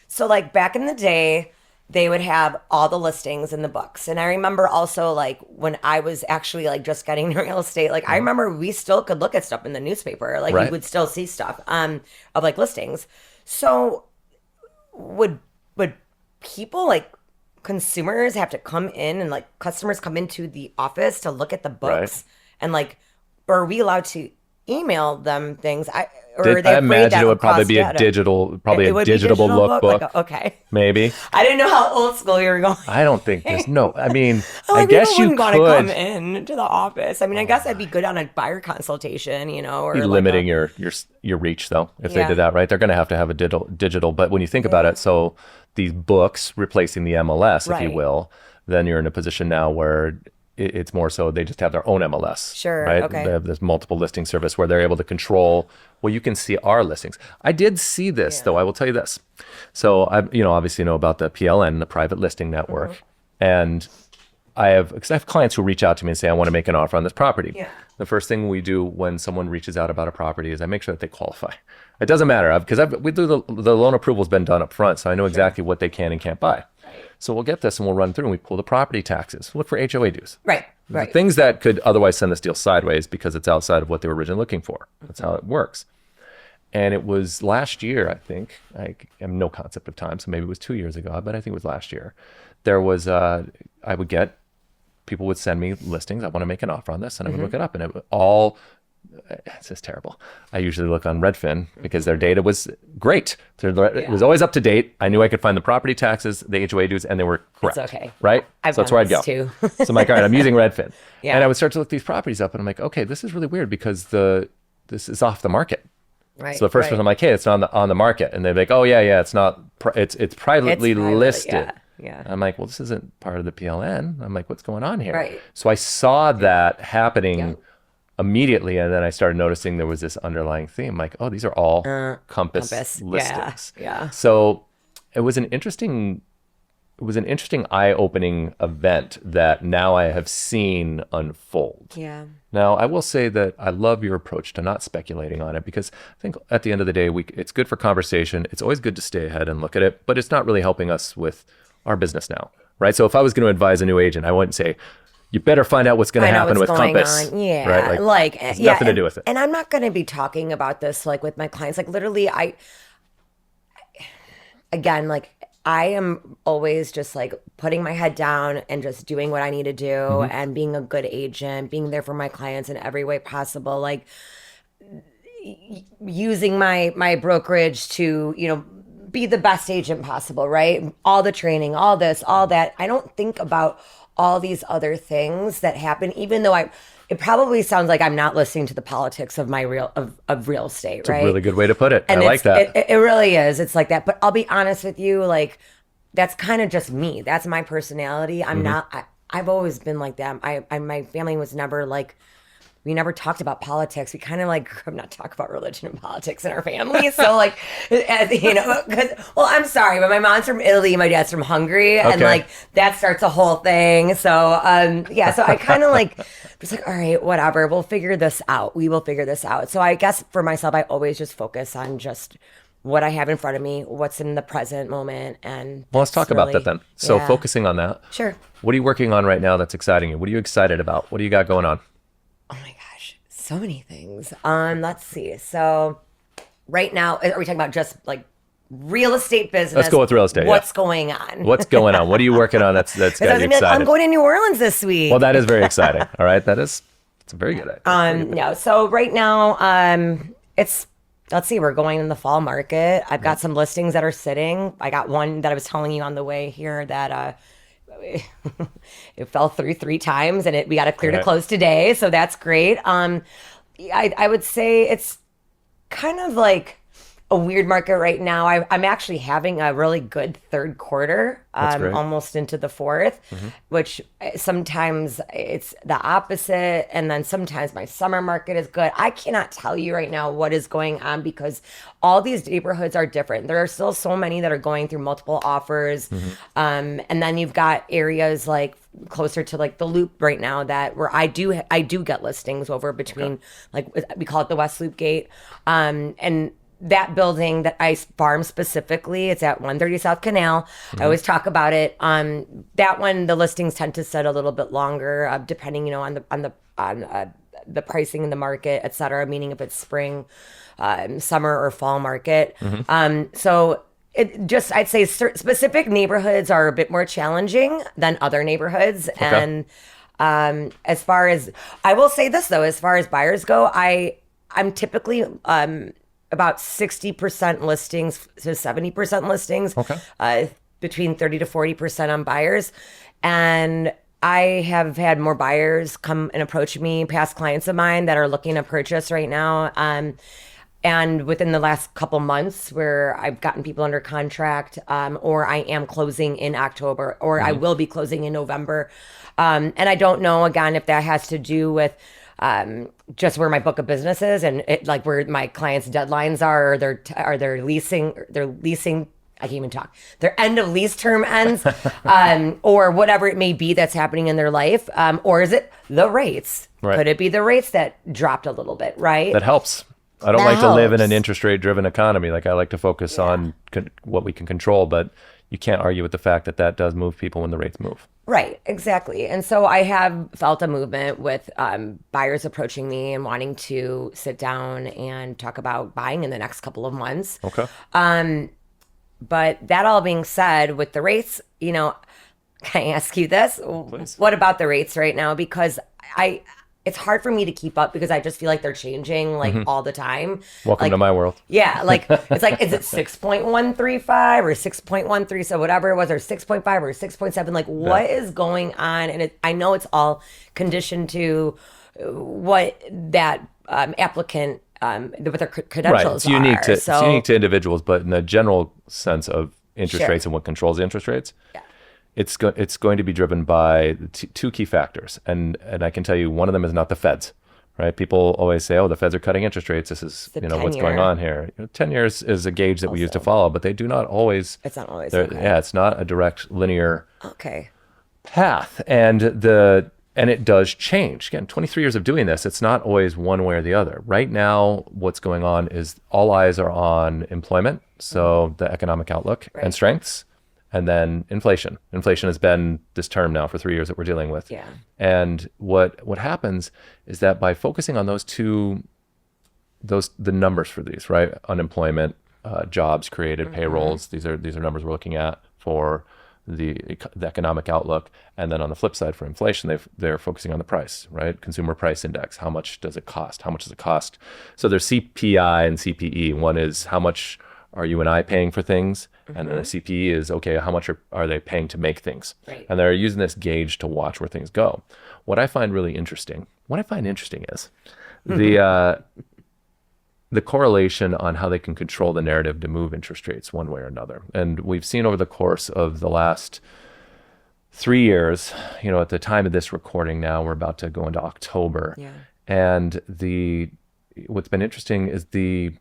so like back in the day, they would have all the listings in the books, and I remember also like when I was actually like just getting into real estate, like I remember we still could look at stuff in the newspaper, like you Right. would still see stuff of like listings. So would people like consumers have to come in and like customers come into the office to look at the books and like are we allowed to email them things? Or are they I afraid imagine that it would probably cost be a data? digital, probably It a would be digital book? lookbook, Like, okay. maybe. I didn't know how old school you were going. I don't think there's no. I mean, I Like, guess people you wouldn't want to come could in to the office. I mean, I guess that'd be good on a buyer consultation, you know, or be like limiting your reach though if they Yeah. did that, right? They're going to have a digital. But when you think about it, so these books replacing the MLS, if you Right. will, then you're in a position now where it's more so they just have their own MLS. Sure, Right. okay. They have this multiple listing service where they're able to control. Well, you can see our listings. I did see this though. I will tell you this. So I, obviously know about the PLN, the private listing network, Mm-hmm. and because I have clients who reach out to me and say, I want to make an offer on this property. Yeah. The first thing we do when someone reaches out about a property is I make sure that they qualify. It doesn't matter because we do the loan approval has been done up front, so I know exactly what they can and can't buy. So we'll get this and we'll run through and we pull the property taxes. Look for HOA dues. Right. The Right. things that could otherwise send this deal sideways because it's outside of what they were originally looking for. That's how it works. And it was last year, I think. I have no concept of time, so maybe it was 2 years ago, but I think it was last year. There was, people would send me listings. I want to make an offer on this, and I would look it up, and it would all, it's just terrible. I usually look on Redfin because their data was great. It was always up to date. I knew I could find the property taxes, the HOA dues, and they were correct. It's okay. Right? I've So that's done where I'd this go. too. So I'm like, all right, I'm using Redfin. Yeah. And I would start to look these properties up, and I'm like, okay, this is really weird because this is off the market. Right. So the first person, I'm like, hey, it's on the market, and they're like, oh yeah, it's not, it's privately listed. Yeah. I'm like, well, this isn't part of the PLN. I'm like, what's going on here? Right. So I saw that happening immediately, and then I started noticing there was this underlying theme, like, oh, these are all Compass listings. Yeah. So it was an interesting eye-opening event that now I have seen unfold. Yeah. Now, I will say that I love your approach to not speculating on it because I think at the end of the day, it's good for conversation. It's always good to stay ahead and look at it, but it's not really helping us with our business now, right? So if I was going to advise a new agent, I wouldn't say, you better find out what's going to happen with Compass. Yeah. Right? Like it's nothing to do with it. And I'm not going to be talking about this like with my clients. Like literally, again, like I am always just like putting my head down and just doing what I need to do and being a good agent, being there for my clients in every way possible. Like using my brokerage to, be the best agent possible, right? All the training, all this, all that. I don't think about all these other things that happen, even though it probably sounds like I'm not listening to the politics of my real estate, right? It's a really good way to put it. And I like that. It really is. It's like that. But I'll be honest with you, like that's kind of just me. That's my personality. I'm not. I've always been like that. My family was never like. We never talked about politics. We kind of like not talk about religion and politics in our family. So like, I'm sorry, but my mom's from Italy, my dad's from Hungary, and like that starts a whole thing. So so I kind of like just like, all right, whatever. We'll figure this out. We will figure this out. So I guess for myself, I always just focus on just what I have in front of me, what's in the present moment, and well, let's talk about that then. So yeah. focusing on that. Sure. What are you working on right now that's exciting you? What are you excited about? What do you got going on? Oh my gosh, so many things. Let's see. So right now, are we talking about just like real estate business? Let's go with real estate. What's going on? What's going on? What are you working on that's got you excited? I'm going to New Orleans this week. Well, that is very exciting. All right, it's a very good idea. No. So right now, let's see, we're going in the fall market. I've got some listings that are sitting. I got one that I was telling you on the way here that it fell through 3 times and we got it clear to close today. So that's great. I would say it's kind of like a weird market right now. I'm actually having a really good third quarter, almost into the fourth, which sometimes it's the opposite. And then sometimes my summer market is good. I cannot tell you right now what is going on because all these neighborhoods are different. There are still so many that are going through multiple offers. And then you've got areas like closer to like the Loop right now, that where I do get listings over between like we call it the West Loop Gate, and that building that I farm specifically, it's at 130 South Canal. I always talk about it. That one, the listings tend to sit a little bit longer, depending, on the pricing in the market, et cetera. Meaning if it's spring, summer, or fall market. So I'd say specific neighborhoods are a bit more challenging than other neighborhoods, and as far as I will say this though, as far as buyers go, I'm typically about 60% listings to 70% listings, between 30 to 40% on buyers. And I have had more buyers come and approach me, past clients of mine that are looking to purchase right now. And within the last couple months, where I've gotten people under contract, or I am closing in October, or I will be closing in November. And I don't know, again, if that has to do with just where my book of business is, and like where my clients' deadlines are, or their leasing. I can't even talk. Their end of lease term ends, or whatever it may be that's happening in their life, or is it the rates? Right. Could it be the rates that dropped a little bit? Right. That helps. I don't like to live in an interest rate driven economy. Like I like to focus on what we can control, but you can't argue with the fact that that does move people when the rates move. Right, exactly. And so I have felt a movement with buyers approaching me and wanting to sit down and talk about buying in the next couple of months. Okay. But that all being said, with the rates, can I ask you this? Please. What about the rates right now? Because it's hard for me to keep up because I just feel like they're changing all the time. Welcome to my world. Yeah, it's like, is it 6.135 or 6.13, so whatever it was, or 6.5 or 6.7? What is going on? And I know it's all conditioned to what that applicant, what their credentials It's unique are. it's unique to individuals, but in the general sense of interest rates and what controls the interest rates, it's going to be driven by two key factors, and I can tell you one of them is not the Feds, right? People always say, "Oh, the Feds are cutting interest rates. This is what's going on here." 10 years is a gauge that we use to follow, but they do not always. It's not always. Yeah, it's not a direct linear path, and it does change. Again, 23 years of doing this, it's not always one way or the other. Right now, what's going on is all eyes are on employment, so the economic outlook and strengths. And then inflation. Inflation has been this term now for 3 years that we're dealing with. Yeah. And what happens is that by focusing on the numbers for these, right? Unemployment, jobs created, payrolls. These are numbers we're looking at for the economic outlook. And then on the flip side for inflation, they're focusing on the price, right? Consumer price index. How much does it cost? How much does it cost? So there's CPI and CPE. One is how much are you and I paying for things? And then the CPE is, okay, how much are they paying to make things? Right. And they're using this gauge to watch where things go. What I find interesting is the correlation on how they can control the narrative to move interest rates one way or another. And we've seen over the course of the last 3 years, at the time of this recording now, we're about to go into October. Yeah. And what's been interesting is the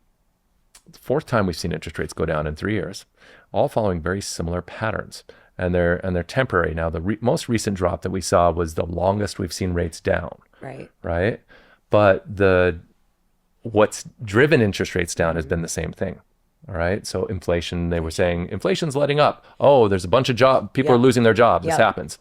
fourth time we've seen interest rates go down in 3 years, all following very similar patterns, and they're temporary. Now, the most recent drop that we saw was the longest we've seen rates down. Right. But what's driven interest rates down has been the same thing. All right. So inflation, they were saying inflation's letting up. Oh, there's a bunch of people are losing their jobs. This happens.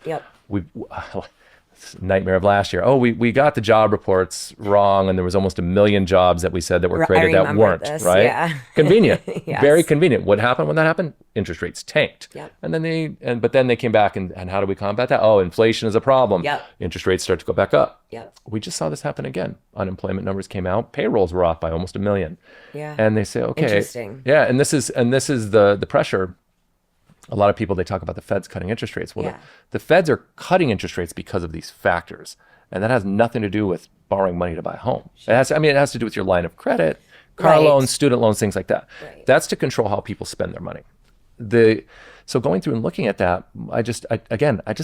Nightmare of last year. Oh, we got the job reports wrong, and there was almost 1 million jobs that we said that were created that weren't, right? Yeah. Convenient. Very convenient. What happened when that happened? Interest rates tanked. Yep. And then but then they came back and how do we combat that? Oh, inflation is a problem. Yep. Interest rates start to go back up. Yep. We just saw this happen again. Unemployment numbers came out. Payrolls were off by almost 1 million. Yeah. And they say, okay. Interesting. Yeah, and this is the pressure. A lot of people, they talk about the Feds cutting interest rates. Well, the Feds are cutting interest rates because of these factors. And that has nothing to do with borrowing money to buy a home. It has to do with your line of credit, car loans, student loans, things like that. Right. That's to control how people spend their money. So going through and looking at that, I just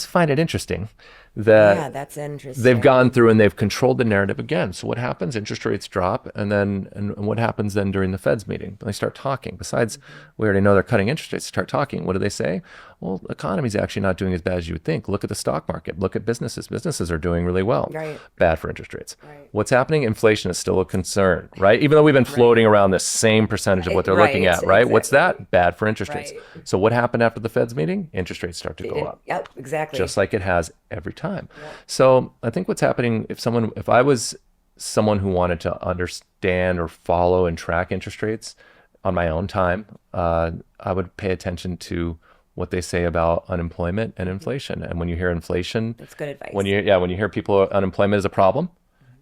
find it interesting that Yeah, that's interesting. they've gone through and they've controlled the narrative again. So what happens? Interest rates drop, and what happens then during the Fed's meeting? They start talking. Besides, we already know they're cutting interest rates. They start talking. What do they say? Well, the economy's actually not doing as bad as you would think. Look at the stock market. Look at businesses. Businesses are doing really well. Right. Bad for interest rates. Right. What's happening? Inflation is still a concern, right? Even though we've been floating around the same percentage of what they're looking at, right? Exactly. What's that? Bad for interest rates. Right. So what happened after the Fed's meeting? Interest rates start to go up. Yep, exactly. Just like it has every time. Yep. So I think what's happening, if I was someone who wanted to understand or follow and track interest rates on my own time, I would pay attention to what they say about unemployment and inflation. And when you hear inflation, that's good advice. When you hear people, unemployment is a problem,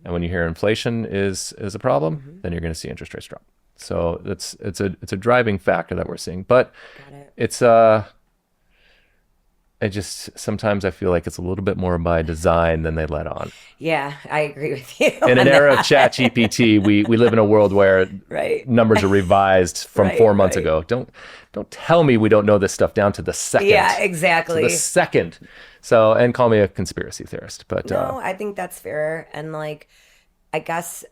and when you hear inflation is a problem, then you're going to see interest rates drop. So it's a driving factor that we're seeing. But it just sometimes I feel like it's a little bit more by design than they let on. Yeah, I agree with you. In an era of ChatGPT, we live in a world where numbers are revised from 4 months ago. Don't tell me we don't know this stuff down to the second. Yeah, exactly. To the second. So, and call me a conspiracy theorist, but no, I think that's fair. And like, I guess,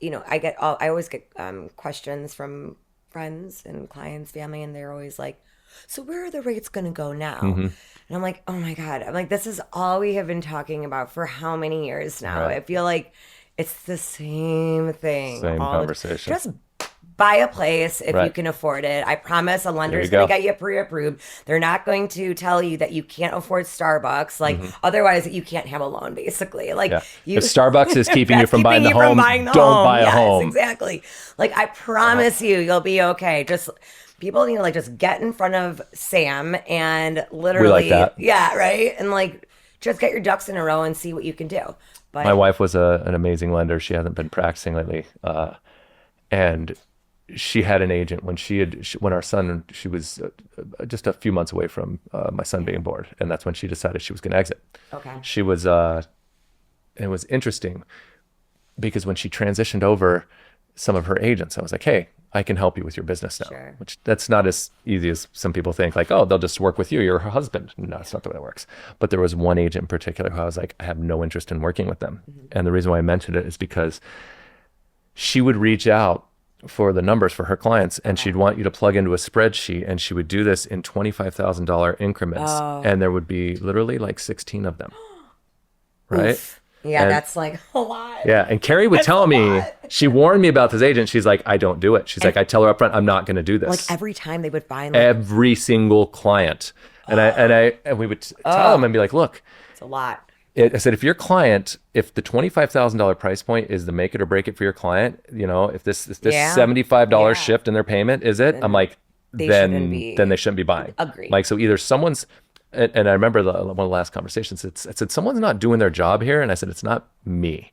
I always get questions from friends and clients, family, and they're always like, so where are the rates going to go now? Mm-hmm. And I'm like, oh my God. I'm like, this is all we have been talking about for how many years now? Right. I feel like it's the same thing. Same conversation. Just buy a place if you can afford it. I promise a lender is going to get you pre-approved. They're not going to tell you that you can't afford Starbucks. Like, otherwise you can't have a loan, basically. Like, if Starbucks is keeping you from buying the home, don't buy a home. Exactly. Like, I promise you'll be okay. Just... People need to just get in front of Sam and literally, we like that. Yeah, right? And just get your ducks in a row and see what you can do. But my wife was an amazing lender. She hasn't been practicing lately. And she had an agent when our son, she was just a few months away from my son being born. And that's when she decided she was going to exit. Okay. She was, it was interesting because when she transitioned over some of her agents, I was like, hey, I can help you with your business now. Sure. Which that's not as easy as some people think, like, oh, they'll just work with you. You're her husband. No, that's not the way it works. But there was one agent in particular who I was like, I have no interest in working with them. Mm-hmm. And the reason why I mentioned it is because she would reach out for the numbers for her clients and she'd want you to plug into a spreadsheet, and she would do this in $25,000 increments. And there would be literally like 16 of them. Right? Oof. Yeah, that's like a lot. Yeah, and Carrie would tell me, she warned me about this agent. She's like, I don't do it. She's like, I tell her up front, I'm not going to do this. Like every time they would find every single client. And we would tell them and be like, look. It's a lot. I said, if your client, if the $25,000 price point is the make it or break it for your client, if this $75 shift in their payment is it, I'm like, then they shouldn't be buying. Agreed. Like, so either someone's, and I remember one of the last conversations, I said, someone's not doing their job here. And I said, it's not me.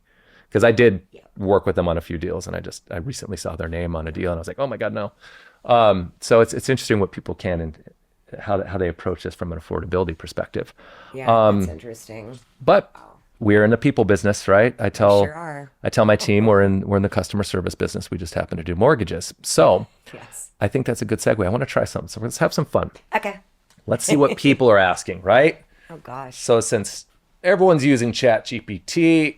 Because I did work with them on a few deals, and I recently saw their name on a deal, and I was like, oh my God, no. So it's interesting what people can and how they approach this from an affordability perspective. Yeah, that's interesting. But we're in the people business, right? I tell my team we're in the customer service business. We just happen to do mortgages. So I think that's a good segue. I want to try something. So let's have some fun. Okay. Let's see what people are asking, right? Oh gosh. So since everyone's using ChatGPT,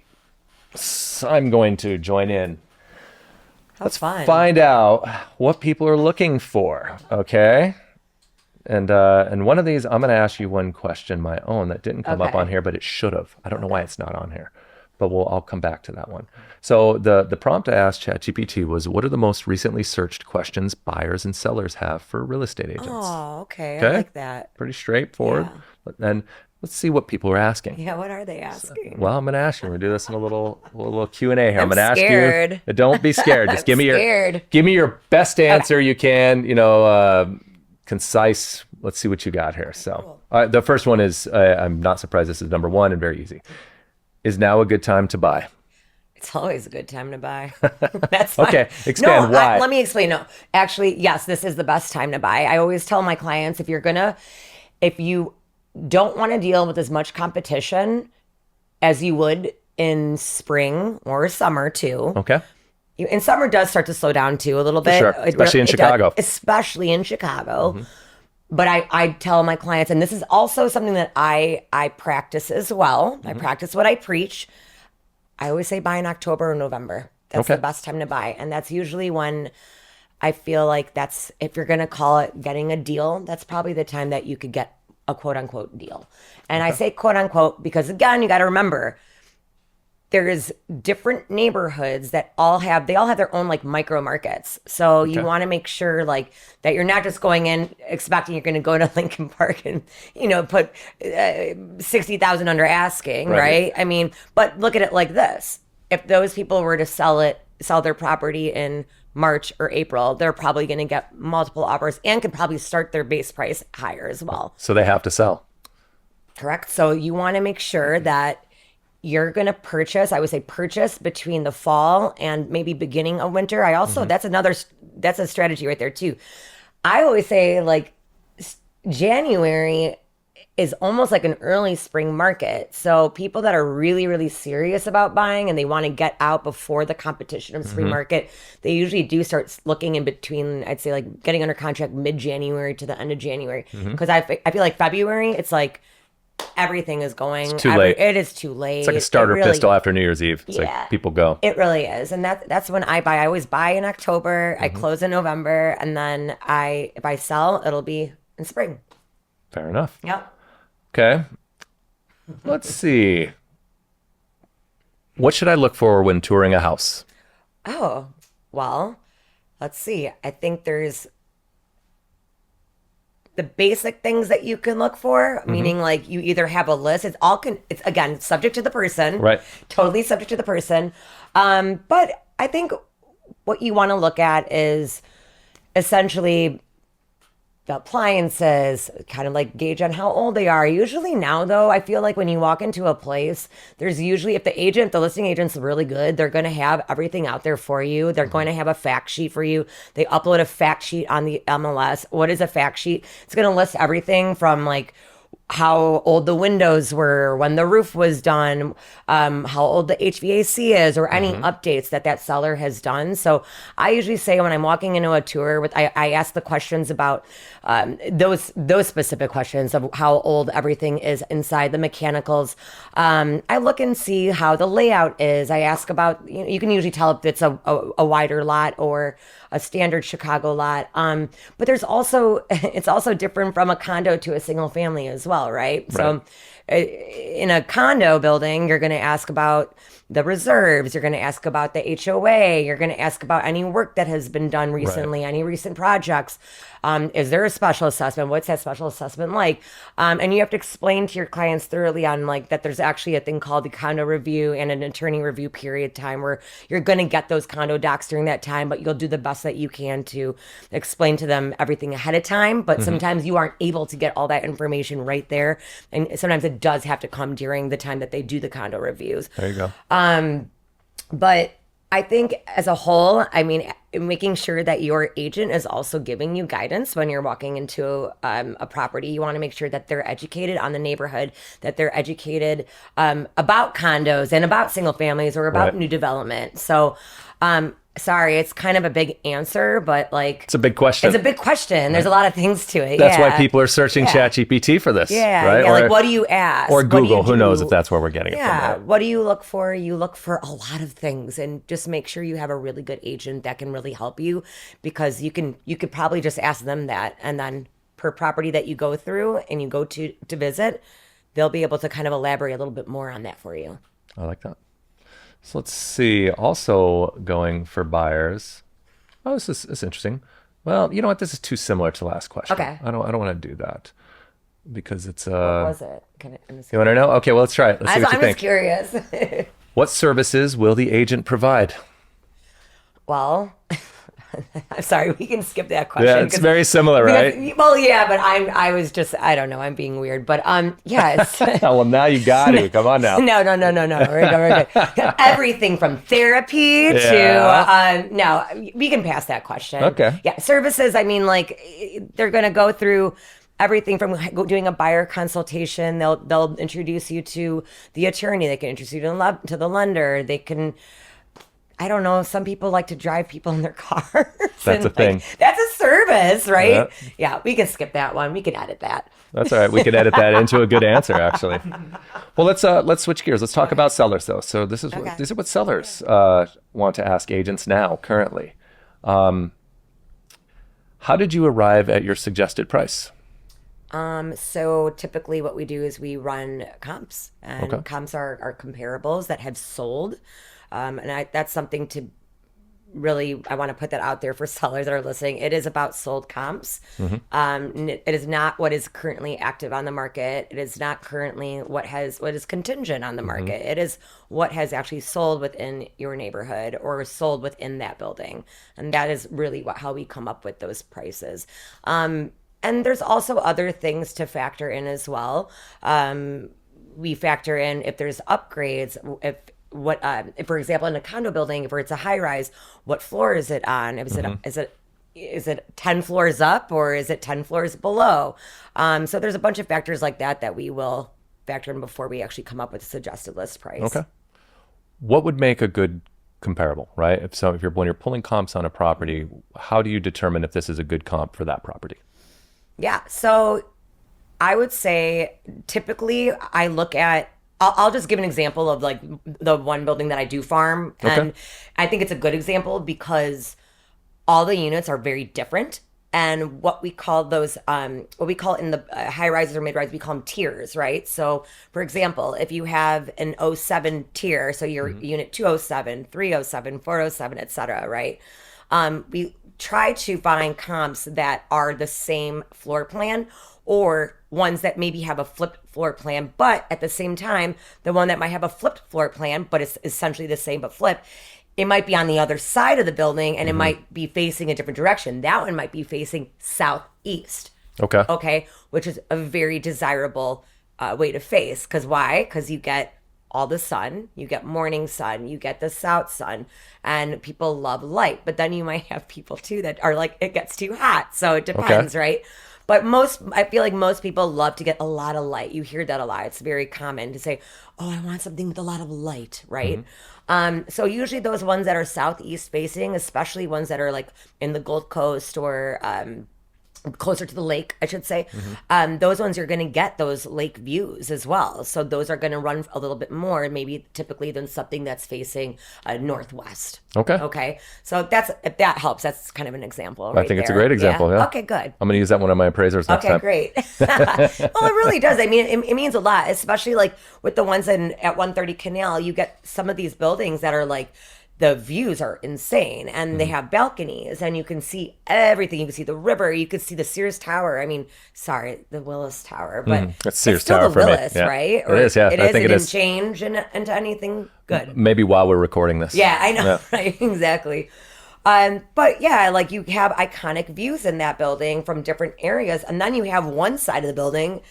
I'm going to join in. Let's find out what people are looking for, okay? And one of these, I'm going to ask you one question, my own, that didn't come up on here, but it should have. I don't know why it's not on here, but I'll come back to that one. So the prompt I asked ChatGPT was, what are the most recently searched questions buyers and sellers have for real estate agents? Oh, okay. I like that. Pretty straightforward. Yeah. And let's see what people are asking. Yeah, what are they asking? Well, I'm going to ask you. We're going to do this in a little Q&A here. I'm going to ask scared. You. Don't be scared. Just give me your best answer you can, concise. Let's see what you got here. So the first one is, I'm not surprised this is number one and very easy. Is now a good time to buy? It's always a good time to buy. That's okay. Expand. Why? Let me explain. No, actually, yes, this is the best time to buy. I always tell my clients, if you don't want to deal with as much competition as you would in spring or summer too. Okay. And summer does start to slow down too a little bit. Sure. Especially in Chicago. Especially in Chicago. Mm-hmm. but I tell my clients, and this is also something that I practice as well. I practice what I preach. I always say buy in October or November. That's the best time to buy. And that's usually when I feel like that's, if you're going to call it getting a deal, that's probably the time that you could get a quote unquote deal. And I say quote unquote because, again, you got to remember, there's different neighborhoods that all have their own like micro markets. So you want to make sure like that you're not just going in expecting you're going to go to Lincoln Park and, put 60,000 under asking, right? I mean, but look at it like this. If those people were to sell their property in March or April, they're probably going to get multiple offers and could probably start their base price higher as well. So they have to sell. Correct. So you want to make sure that you're going to purchase, I would say purchase between the fall and maybe beginning of winter. I also, that's a strategy right there too. I always say like January is almost like an early spring market. So people that are really, really serious about buying and they want to get out before the competition of spring market, they usually do start looking in between, I'd say like getting under contract mid-January to the end of January. Because I feel like February, it's like, everything is going. It's too late. It is too late. It's like a starter pistol after New Year's Eve. It's like people go. It really is. And that's when I buy. I always buy in October. I close in November. And then if I sell, it'll be in spring. Fair enough. Yep. Okay. Let's see. What should I look for when touring a house? Oh, well, let's see. I think there's the basic things that you can look for, meaning like you either have a list. It's again subject to the person, right? Totally subject to the person. But I think what you want to look at is essentially the appliances, kind of like gauge on how old they are. Usually now, though, I feel like when you walk into a place, there's usually, if the listing agent's really good, they're going to have everything out there for you. They're going to have a fact sheet for you. They upload a fact sheet on the MLS. What is a fact sheet? It's going to list everything from like how old the windows were, when the roof was done, how old the HVAC is, or any updates that seller has done. So I usually say when I'm walking into a tour, I ask the questions about those specific questions of how old everything is inside, the mechanicals. I look and see how the layout is. I ask about, you can usually tell if it's a wider lot or a standard Chicago lot. But there's also, it's also different from a condo to a single family as well, right? So in a condo building, you're going to ask about the reserves. You're going to ask about the HOA. You're going to ask about any work that has been done recently, any recent projects. Is there a special assessment? What's that special assessment like? And you have to explain to your clients thoroughly on like that there's actually a thing called the condo review and an attorney review period time where you're going to get those condo docs during that time, but you'll do the best that you can to explain to them everything ahead of time. But sometimes you aren't able to get all that information right there. And sometimes it does have to come during the time that they do the condo reviews. There you go. But I think as a whole, I mean, making sure that your agent is also giving you guidance when you're walking into a property. You want to make sure that they're educated on the neighborhood, that they're educated about condos and about single families or about new development. So, sorry, it's kind of a big answer, but like... It's a big question. It's a big question. There's a lot of things to it. That's why people are searching ChatGPT for this. Right? Or, like, what do you ask? Or Google. Who knows if that's where we're getting it from. Yeah. What do you look for? You look for a lot of things, and just make sure you have a really good agent that can really help you, because you could probably just ask them that, and then per property that you go through and you go to visit, they'll be able to kind of elaborate a little bit more on that for you. I like that. So let's see. Also going for buyers. Oh, this is interesting. Well, you know what? This is too similar to the last question. Okay. I don't want to do that because it's What was it? You want to know? Okay, well, let's try it. Let's see what you think. I'm just curious. What services will the agent provide? Well, I'm sorry, we can skip that question. Yeah, it's very similar, right? Well, yeah, but I was just, I don't know, I'm being weird, but yes. Well, now you got to. Come on now. No. We're good. Everything from therapy to, no, we can pass that question. Okay. Yeah, services, I mean, like, they're going to go through everything from doing a buyer consultation. They'll introduce you to the attorney. They can introduce you to the lender. They can I don't know. Some people like to drive people in their cars. That's a thing. That's a service, right? Yeah. Yeah, we can skip that one. We can edit that. That's all right. We could edit that into a good answer, actually. Well, let's switch gears. Let's talk about sellers, though. So these are what sellers want to ask agents now, currently. How did you arrive at your suggested price? So typically what we do is we run comps, and comps are comparables that have sold. That's something to really, I want to put that out there for sellers that are listening. It is about sold comps. It is not what is currently active on the market. It is not currently what is contingent on the market. It is what has actually sold within your neighborhood or sold within that building. And that is really how we come up with those prices. And there's also other things to factor in as well. We factor in if there's upgrades, if, for example, in a condo building, if it's a high rise, what floor is it on? Is it 10 floors up or is it 10 floors below? So there's a bunch of factors like that we will factor in before we actually come up with a suggested list price. Okay. What would make a good comparable, right? When you're pulling comps on a property, how do you determine if this is a good comp for that property? Yeah. So I would say typically I look at, I'll just give an example of like the one building that I do farm. And I think it's a good example because all the units are very different. And what we call those, what we call in the high rises or mid rises, we call them tiers, right? So for example, if you have an '07 tier, so your unit 207, 307, 407, et cetera, right? We try to find comps that are the same floor plan or ones that maybe have a flipped floor plan, but at the same time, the one that might have a flipped floor plan, but it's essentially the same but flipped, it might be on the other side of the building and it might be facing a different direction. That one might be facing southeast. Okay. Which is a very desirable way to face. Because why? Because you get all the sun, you get morning sun, you get the south sun, and people love light. But then you might have people too that are like, it gets too hot. So it depends, right? But I feel like most people love to get a lot of light. You hear that a lot. It's very common to say, oh, I want something with a lot of light, right? So usually those ones that are southeast facing, especially ones that are like in the Gold Coast or closer to the lake, I should say, those ones you're going to get those lake views as well. So those are going to run a little bit more, maybe typically than something that's facing northwest. Okay. So if that helps, that's kind of an example. I think it's a great example. Yeah. Okay, good. I'm going to use that one of my appraisers next time. Okay, great. Well, it really does. I mean, it means a lot, especially like with the ones at 130 Canal. You get some of these buildings that are like, the views are insane and they have balconies and you can see everything. You can see the river. You can see the Sears Tower. I mean, sorry, the Willis Tower, but it's Sears it's still Tower the for Willis, me. Yeah. Right? It is, yeah. It I is. think It it didn't is. change into anything good. Maybe while we're recording this. Yeah, I know. Yeah. Right? Exactly. But yeah, like you have iconic views in that building from different areas. And then you have one side of the building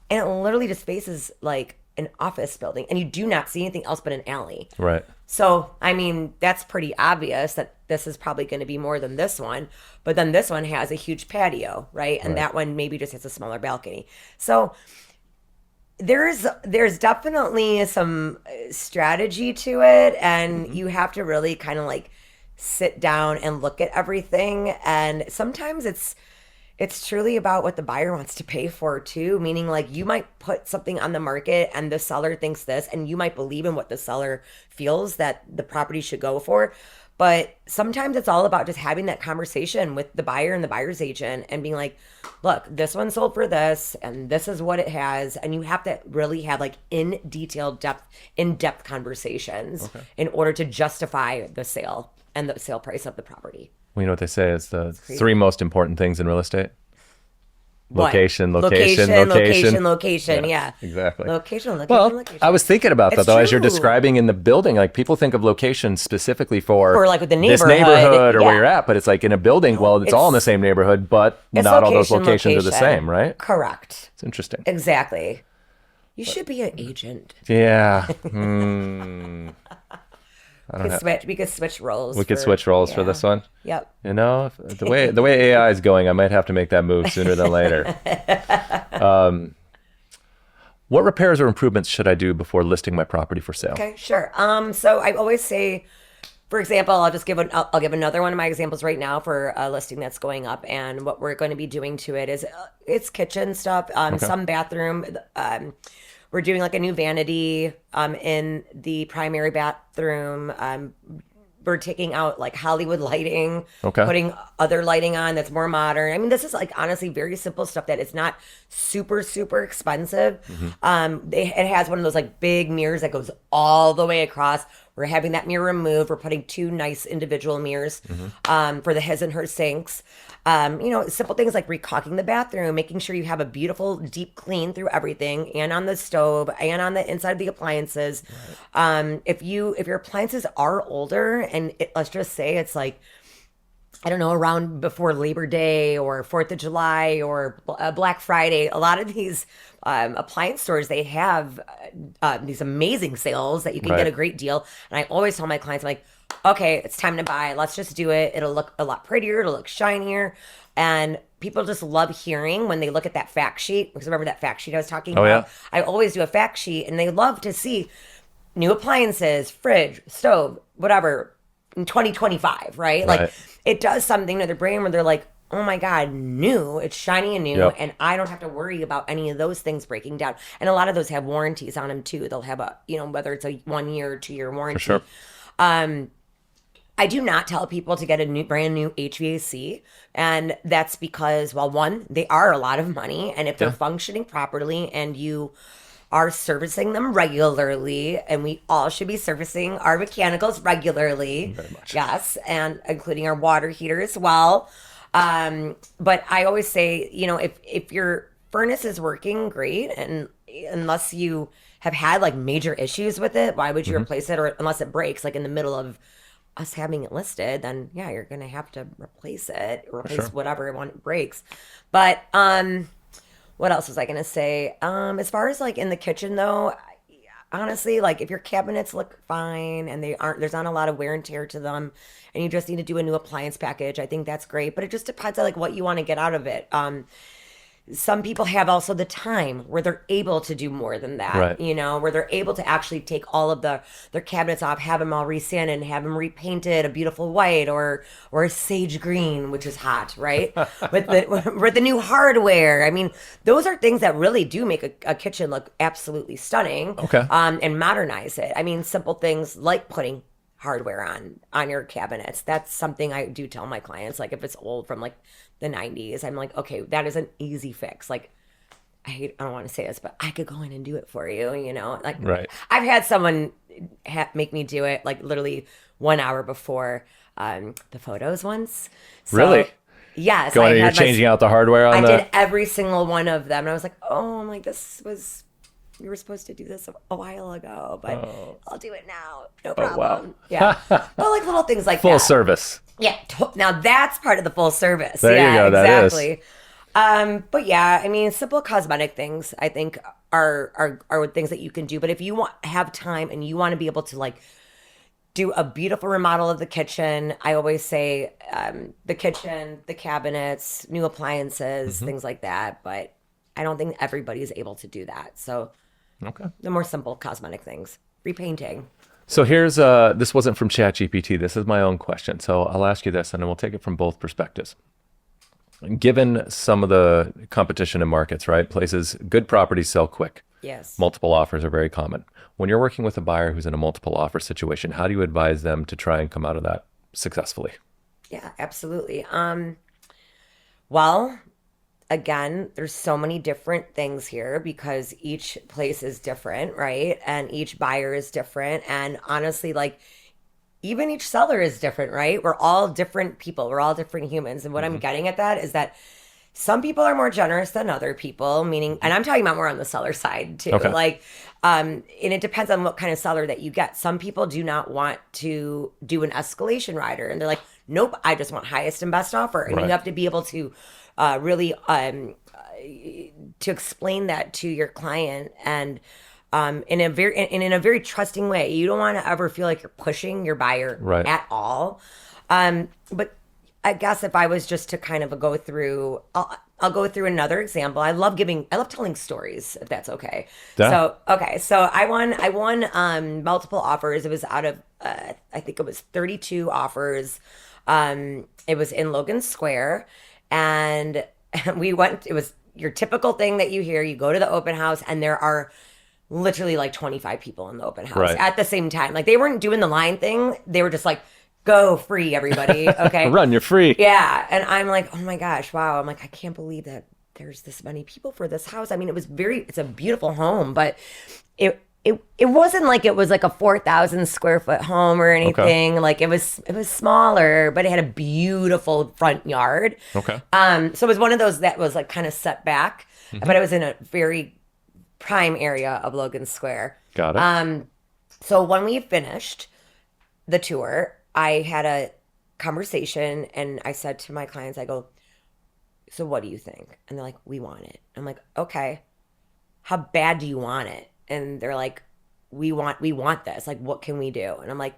and it literally just faces like an office building and you do not see anything else but an alley. Right. So, I mean, that's pretty obvious that this is probably going to be more than this one. But then this one has a huge patio, right? And that one maybe just has a smaller balcony. So there's definitely some strategy to it. And you have to really kind of like sit down and look at everything. And sometimes it's truly about what the buyer wants to pay for too, meaning like you might put something on the market and the seller thinks this and you might believe in what the seller feels that the property should go for. But sometimes it's all about just having that conversation with the buyer and the buyer's agent and being like, look, this one sold for this and this is what it has. And you have to really have like in-depth conversations in order to justify the sale and the sale price of the property. Well, you know what they say is the three most important things in real estate? Location. Yeah, exactly. Location. Well, I was thinking about that though, as you're describing in the building, like people think of location specifically for like with the this neighborhood or where you're at, but it's like in a building, well, it's all in the same neighborhood, but not all those locations are the same, right? Correct. It's interesting. Exactly. You should be an agent. Yeah. We could switch roles. We could switch roles for this one. Yep. You know, the way AI is going, I might have to make that move sooner than later. What repairs or improvements should I do before listing my property for sale? Okay, sure. So I always say for example, I'll give another one of my examples right now for a listing that's going up, and what we're going to be doing to it is it's kitchen stuff, Okay. some bathroom. We're doing like a new vanity in the primary bathroom. We're taking out like Hollywood lighting, Okay. putting other lighting on that's more modern. I mean, this is like honestly very simple stuff that is not super, super expensive. It has one of those like big mirrors that goes all the way across. We're having that mirror removed. We're putting two nice individual mirrors for the his and her sinks. Simple things like recocking the bathroom, making sure you have a beautiful deep clean through everything, and on the stove, and on the inside of the appliances. If your appliances are older, and let's just say it's like, I don't know, around before Labor Day or 4th of July or Black Friday, a lot of these appliance stores, they have these amazing sales that you can get a great deal. And I always tell my clients, I'm like, okay, it's time to buy. Let's just do it. It'll look a lot prettier. It'll look shinier. And people just love hearing when they look at that fact sheet. Because remember that fact sheet I was talking about? Yeah. I always do a fact sheet, and they love to see new appliances, fridge, stove, whatever, in 2025, right? Like it does something to their brain where they're like, oh my God, new, it's shiny and new, and I don't have to worry about any of those things breaking down. And a lot of those have warranties on them too. They'll have whether it's a 1 year or 2 year warranty. For sure. I do not tell people to get a brand new HVAC. And that's because, well, one, they are a lot of money. And if they're functioning properly and you are servicing them regularly, and we all should be servicing our mechanicals regularly. Very much. Yes, and including our water heater as well. But I always say, if your furnace is working great, and unless you have had like major issues with it, why would you replace it? Or unless it breaks, like in the middle of us having it listed, then yeah, you're gonna have to replace whatever one breaks. But what else was I gonna say? As far as like in the kitchen though, honestly, like if your cabinets look fine and there's not a lot of wear and tear to them, and you just need to do a new appliance package, I think that's great. But it just depends on like what you want to get out of it. Some people have also the time where they're able to do more than that, where they're able to actually take all of their cabinets off, have them all resanded, and have them repainted a beautiful white or a sage green, which is hot, right? with the new hardware. I mean, those are things that really do make a kitchen look absolutely stunning. Okay. And modernize it. I mean, simple things like putting hardware on your cabinets. That's something I do tell my clients. Like if it's old from like the 90s, I'm like, okay, that is an easy fix. Like I don't want to say this, but I could go in and do it for you, like I've had someone make me do it like literally 1 hour before the photos once. So, really? Yes. Going, you're changing out the hardware on I did every single one of them. And I was like, oh, I'm like, we were supposed to do this a while ago, but I'll do it now. No problem. Wow. Yeah. But like little things like full that. service. Yeah. Now that's part of the full service. There you go. That exactly. But yeah, I mean, simple cosmetic things I think are things that you can do. But if you have time and you want to be able to like do a beautiful remodel of the kitchen, I always say the kitchen, the cabinets, new appliances, things like that. But I don't think everybody is able to do that. So the more simple cosmetic things, repainting. So here's this wasn't from ChatGPT. This is my own question. So I'll ask you this, and then we'll take it from both perspectives. Given some of the competition in markets, right? Places, good properties sell quick. Yes. Multiple offers are very common. When you're working with a buyer who's in a multiple offer situation, how do you advise them to try and come out of that successfully? Yeah, absolutely. Well, again, there's so many different things here because each place is different, right? And each buyer is different. And honestly, like even each seller is different, right? We're all different people. We're all different humans. And what I'm getting at that is that some people are more generous than other people, meaning, and I'm talking about more on the seller side too. Okay. Like, and it depends on what kind of seller that you get. Some people do not want to do an escalation rider, and they're like, nope, I just want highest and best offer. And you have to be able to really to explain that to your client and in a very trusting way. You don't want to ever feel like you're pushing your buyer at all. But I guess if I was just to kind of go through, I'll go through another example. I love telling stories, if that's okay. Yeah. So I won multiple offers. It was out of I think it was 32 offers. It was in Logan Square, and we went. It was your typical thing that you hear. You go to the open house, and there are literally like 25 people in the open house at the same time. Like they weren't doing the line thing. They were just like, go free, everybody. Okay. Run, you're free. Yeah. And I'm like, oh my gosh, wow. I'm like, I can't believe that there's this many people for this house. I mean, it's a beautiful home, but it wasn't like it was like a 4,000 square foot home or anything. Okay. Like it was smaller, but it had a beautiful front yard. Okay. So it was one of those that was like kind of set back, but it was in a very prime area of Logan Square. Got it. So when we finished the tour, I had a conversation and I said to my clients, I go, so what do you think? And they're like, we want it. I'm like, okay, how bad do you want it? And they're like, we want this. Like, what can we do? And I'm like,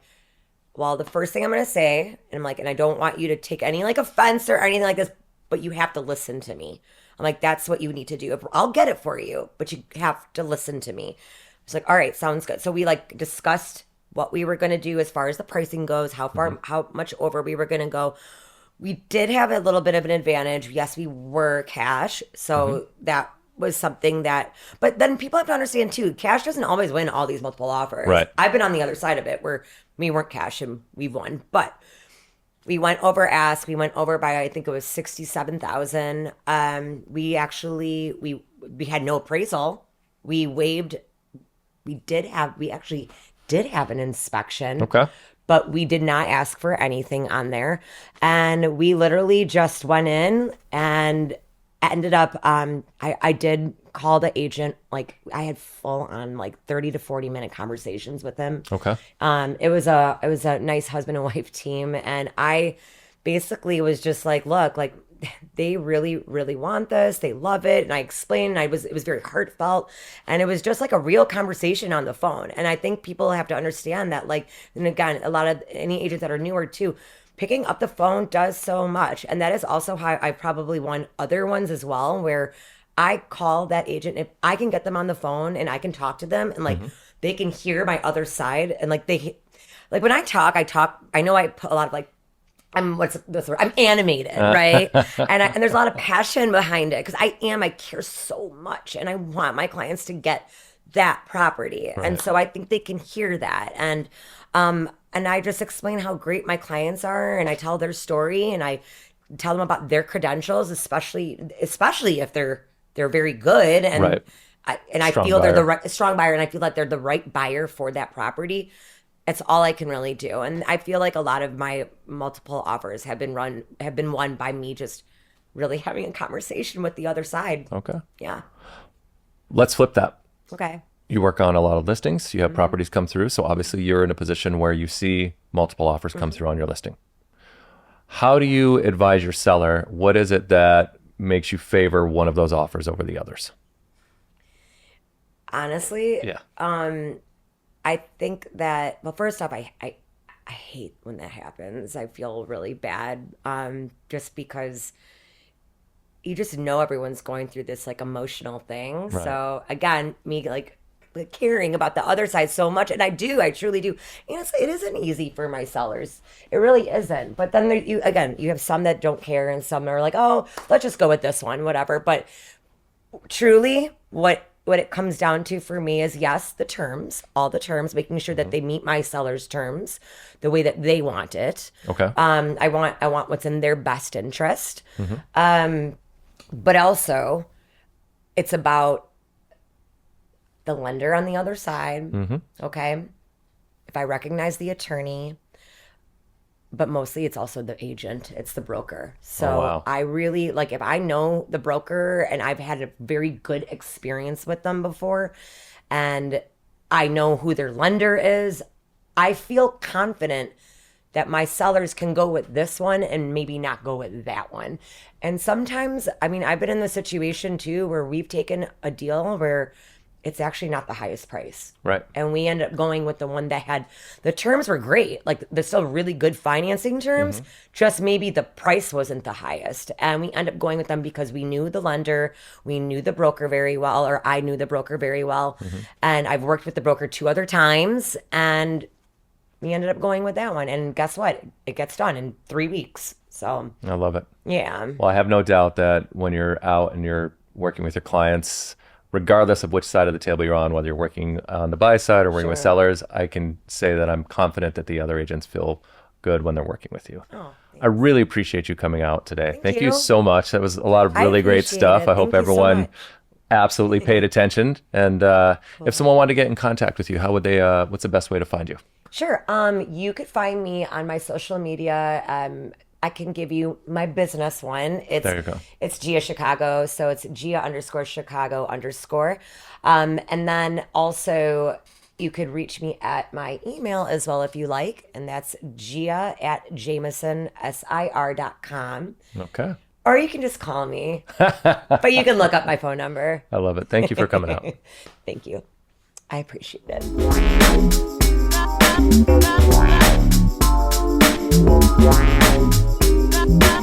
well, the first thing I'm going to say, and I'm like, and I don't want you to take any like offense or anything like this, but you have to listen to me. I'm like, that's what you need to do. I'll get it for you, but you have to listen to me. It's like, all right, sounds good. So we like discussed what we were going to do as far as the pricing goes, how much over we were going to go. We did have a little bit of an advantage. Yes, we were cash. So that was something that, but then people have to understand too, cash doesn't always win all these multiple offers. Right. I've been on the other side of it where we weren't cash and we've won, but we went over ask. We went over by, I think it was 67,000. We had no appraisal. We actually did have an inspection. Okay. But we did not ask for anything on there. And we literally just went in and ended up, I did call the agent. Like I had full on like 30 to 40 minute conversations with him. Okay. It was a nice husband and wife team. And I basically was just like, look, like they really, really want this. They love it. And I explained, it was very heartfelt. And it was just like a real conversation on the phone. And I think people have to understand that, like, and again, a lot of any agents that are newer too, picking up the phone does so much. And that is also how I probably won other ones as well, where I call that agent, if I can get them on the phone and I can talk to them and like they can hear my other side. And like like when I talk, I know I put a lot of like, I'm animated, right? And there's a lot of passion behind it because I care so much and I want my clients to get that property. Right. And so I think they can hear that. And I just explain how great my clients are and I tell their story and I tell them about their credentials, especially if they're very good and right. I feel they're the right strong buyer and I feel like they're the right buyer for that property. It's all I can really do. And I feel like a lot of my multiple offers have been won by me just really having a conversation with the other side. Okay. Yeah. Let's flip that. Okay. You work on a lot of listings. You have properties come through. So obviously you're in a position where you see multiple offers come through on your listing. How do you advise your seller? What is it that makes you favor one of those offers over the others? Honestly, yeah. I think that, well, first off, I hate when that happens. I feel really bad just because you just know everyone's going through this like emotional thing. Right. So again, me like caring about the other side so much. And I truly do. And it isn't easy for my sellers. It really isn't. But then you have some that don't care and some are like, oh, let's just go with this one, whatever. But truly what it comes down to for me is, yes, all the terms, making sure that they meet my seller's terms the way that they want it. Okay. I want what's in their best interest. But also it's about the lender on the other side. Okay. If I recognize the attorney, but mostly it's also the agent, it's the broker. So I really like, if I know the broker and I've had a very good experience with them before and I know who their lender is, I feel confident that my sellers can go with this one and maybe not go with that one. And sometimes, I mean, I've been in the situation too where we've taken a deal where it's actually not the highest price. Right. And we end up going with the one that had, the terms were great. Like there's still really good financing terms, just maybe the price wasn't the highest. And we end up going with them because we knew the lender, we knew the broker very well, or I knew the broker very well. And I've worked with the broker 2 other times and we ended up going with that one. And guess what? It gets done in 3 weeks. So I love it. yeah. Well, I have no doubt that when you're out and you're working with your clients, regardless of which side of the table you're on, whether you're working on the buy side or working with sellers, I can say that I'm confident that the other agents feel good when they're working with you. Oh, I really appreciate you coming out today. Thank you you. so much. That was a lot of really great appreciate stuff. it. I hope Thank you so everyone much. absolutely paid attention. And if someone wanted to get in contact with you, how would they, what's the best way to find you? Sure. You could find me on my social media. I can give you my business one. There you go. It's Gia Chicago. So it's Gia_Chicago_. And then also you could reach me at my email as well if you like. And that's Gia@jamesonsir.com. Okay. Or you can just call me. But you can look up my phone number. I love it. Thank you for coming out. Thank you. I appreciate it. Wow.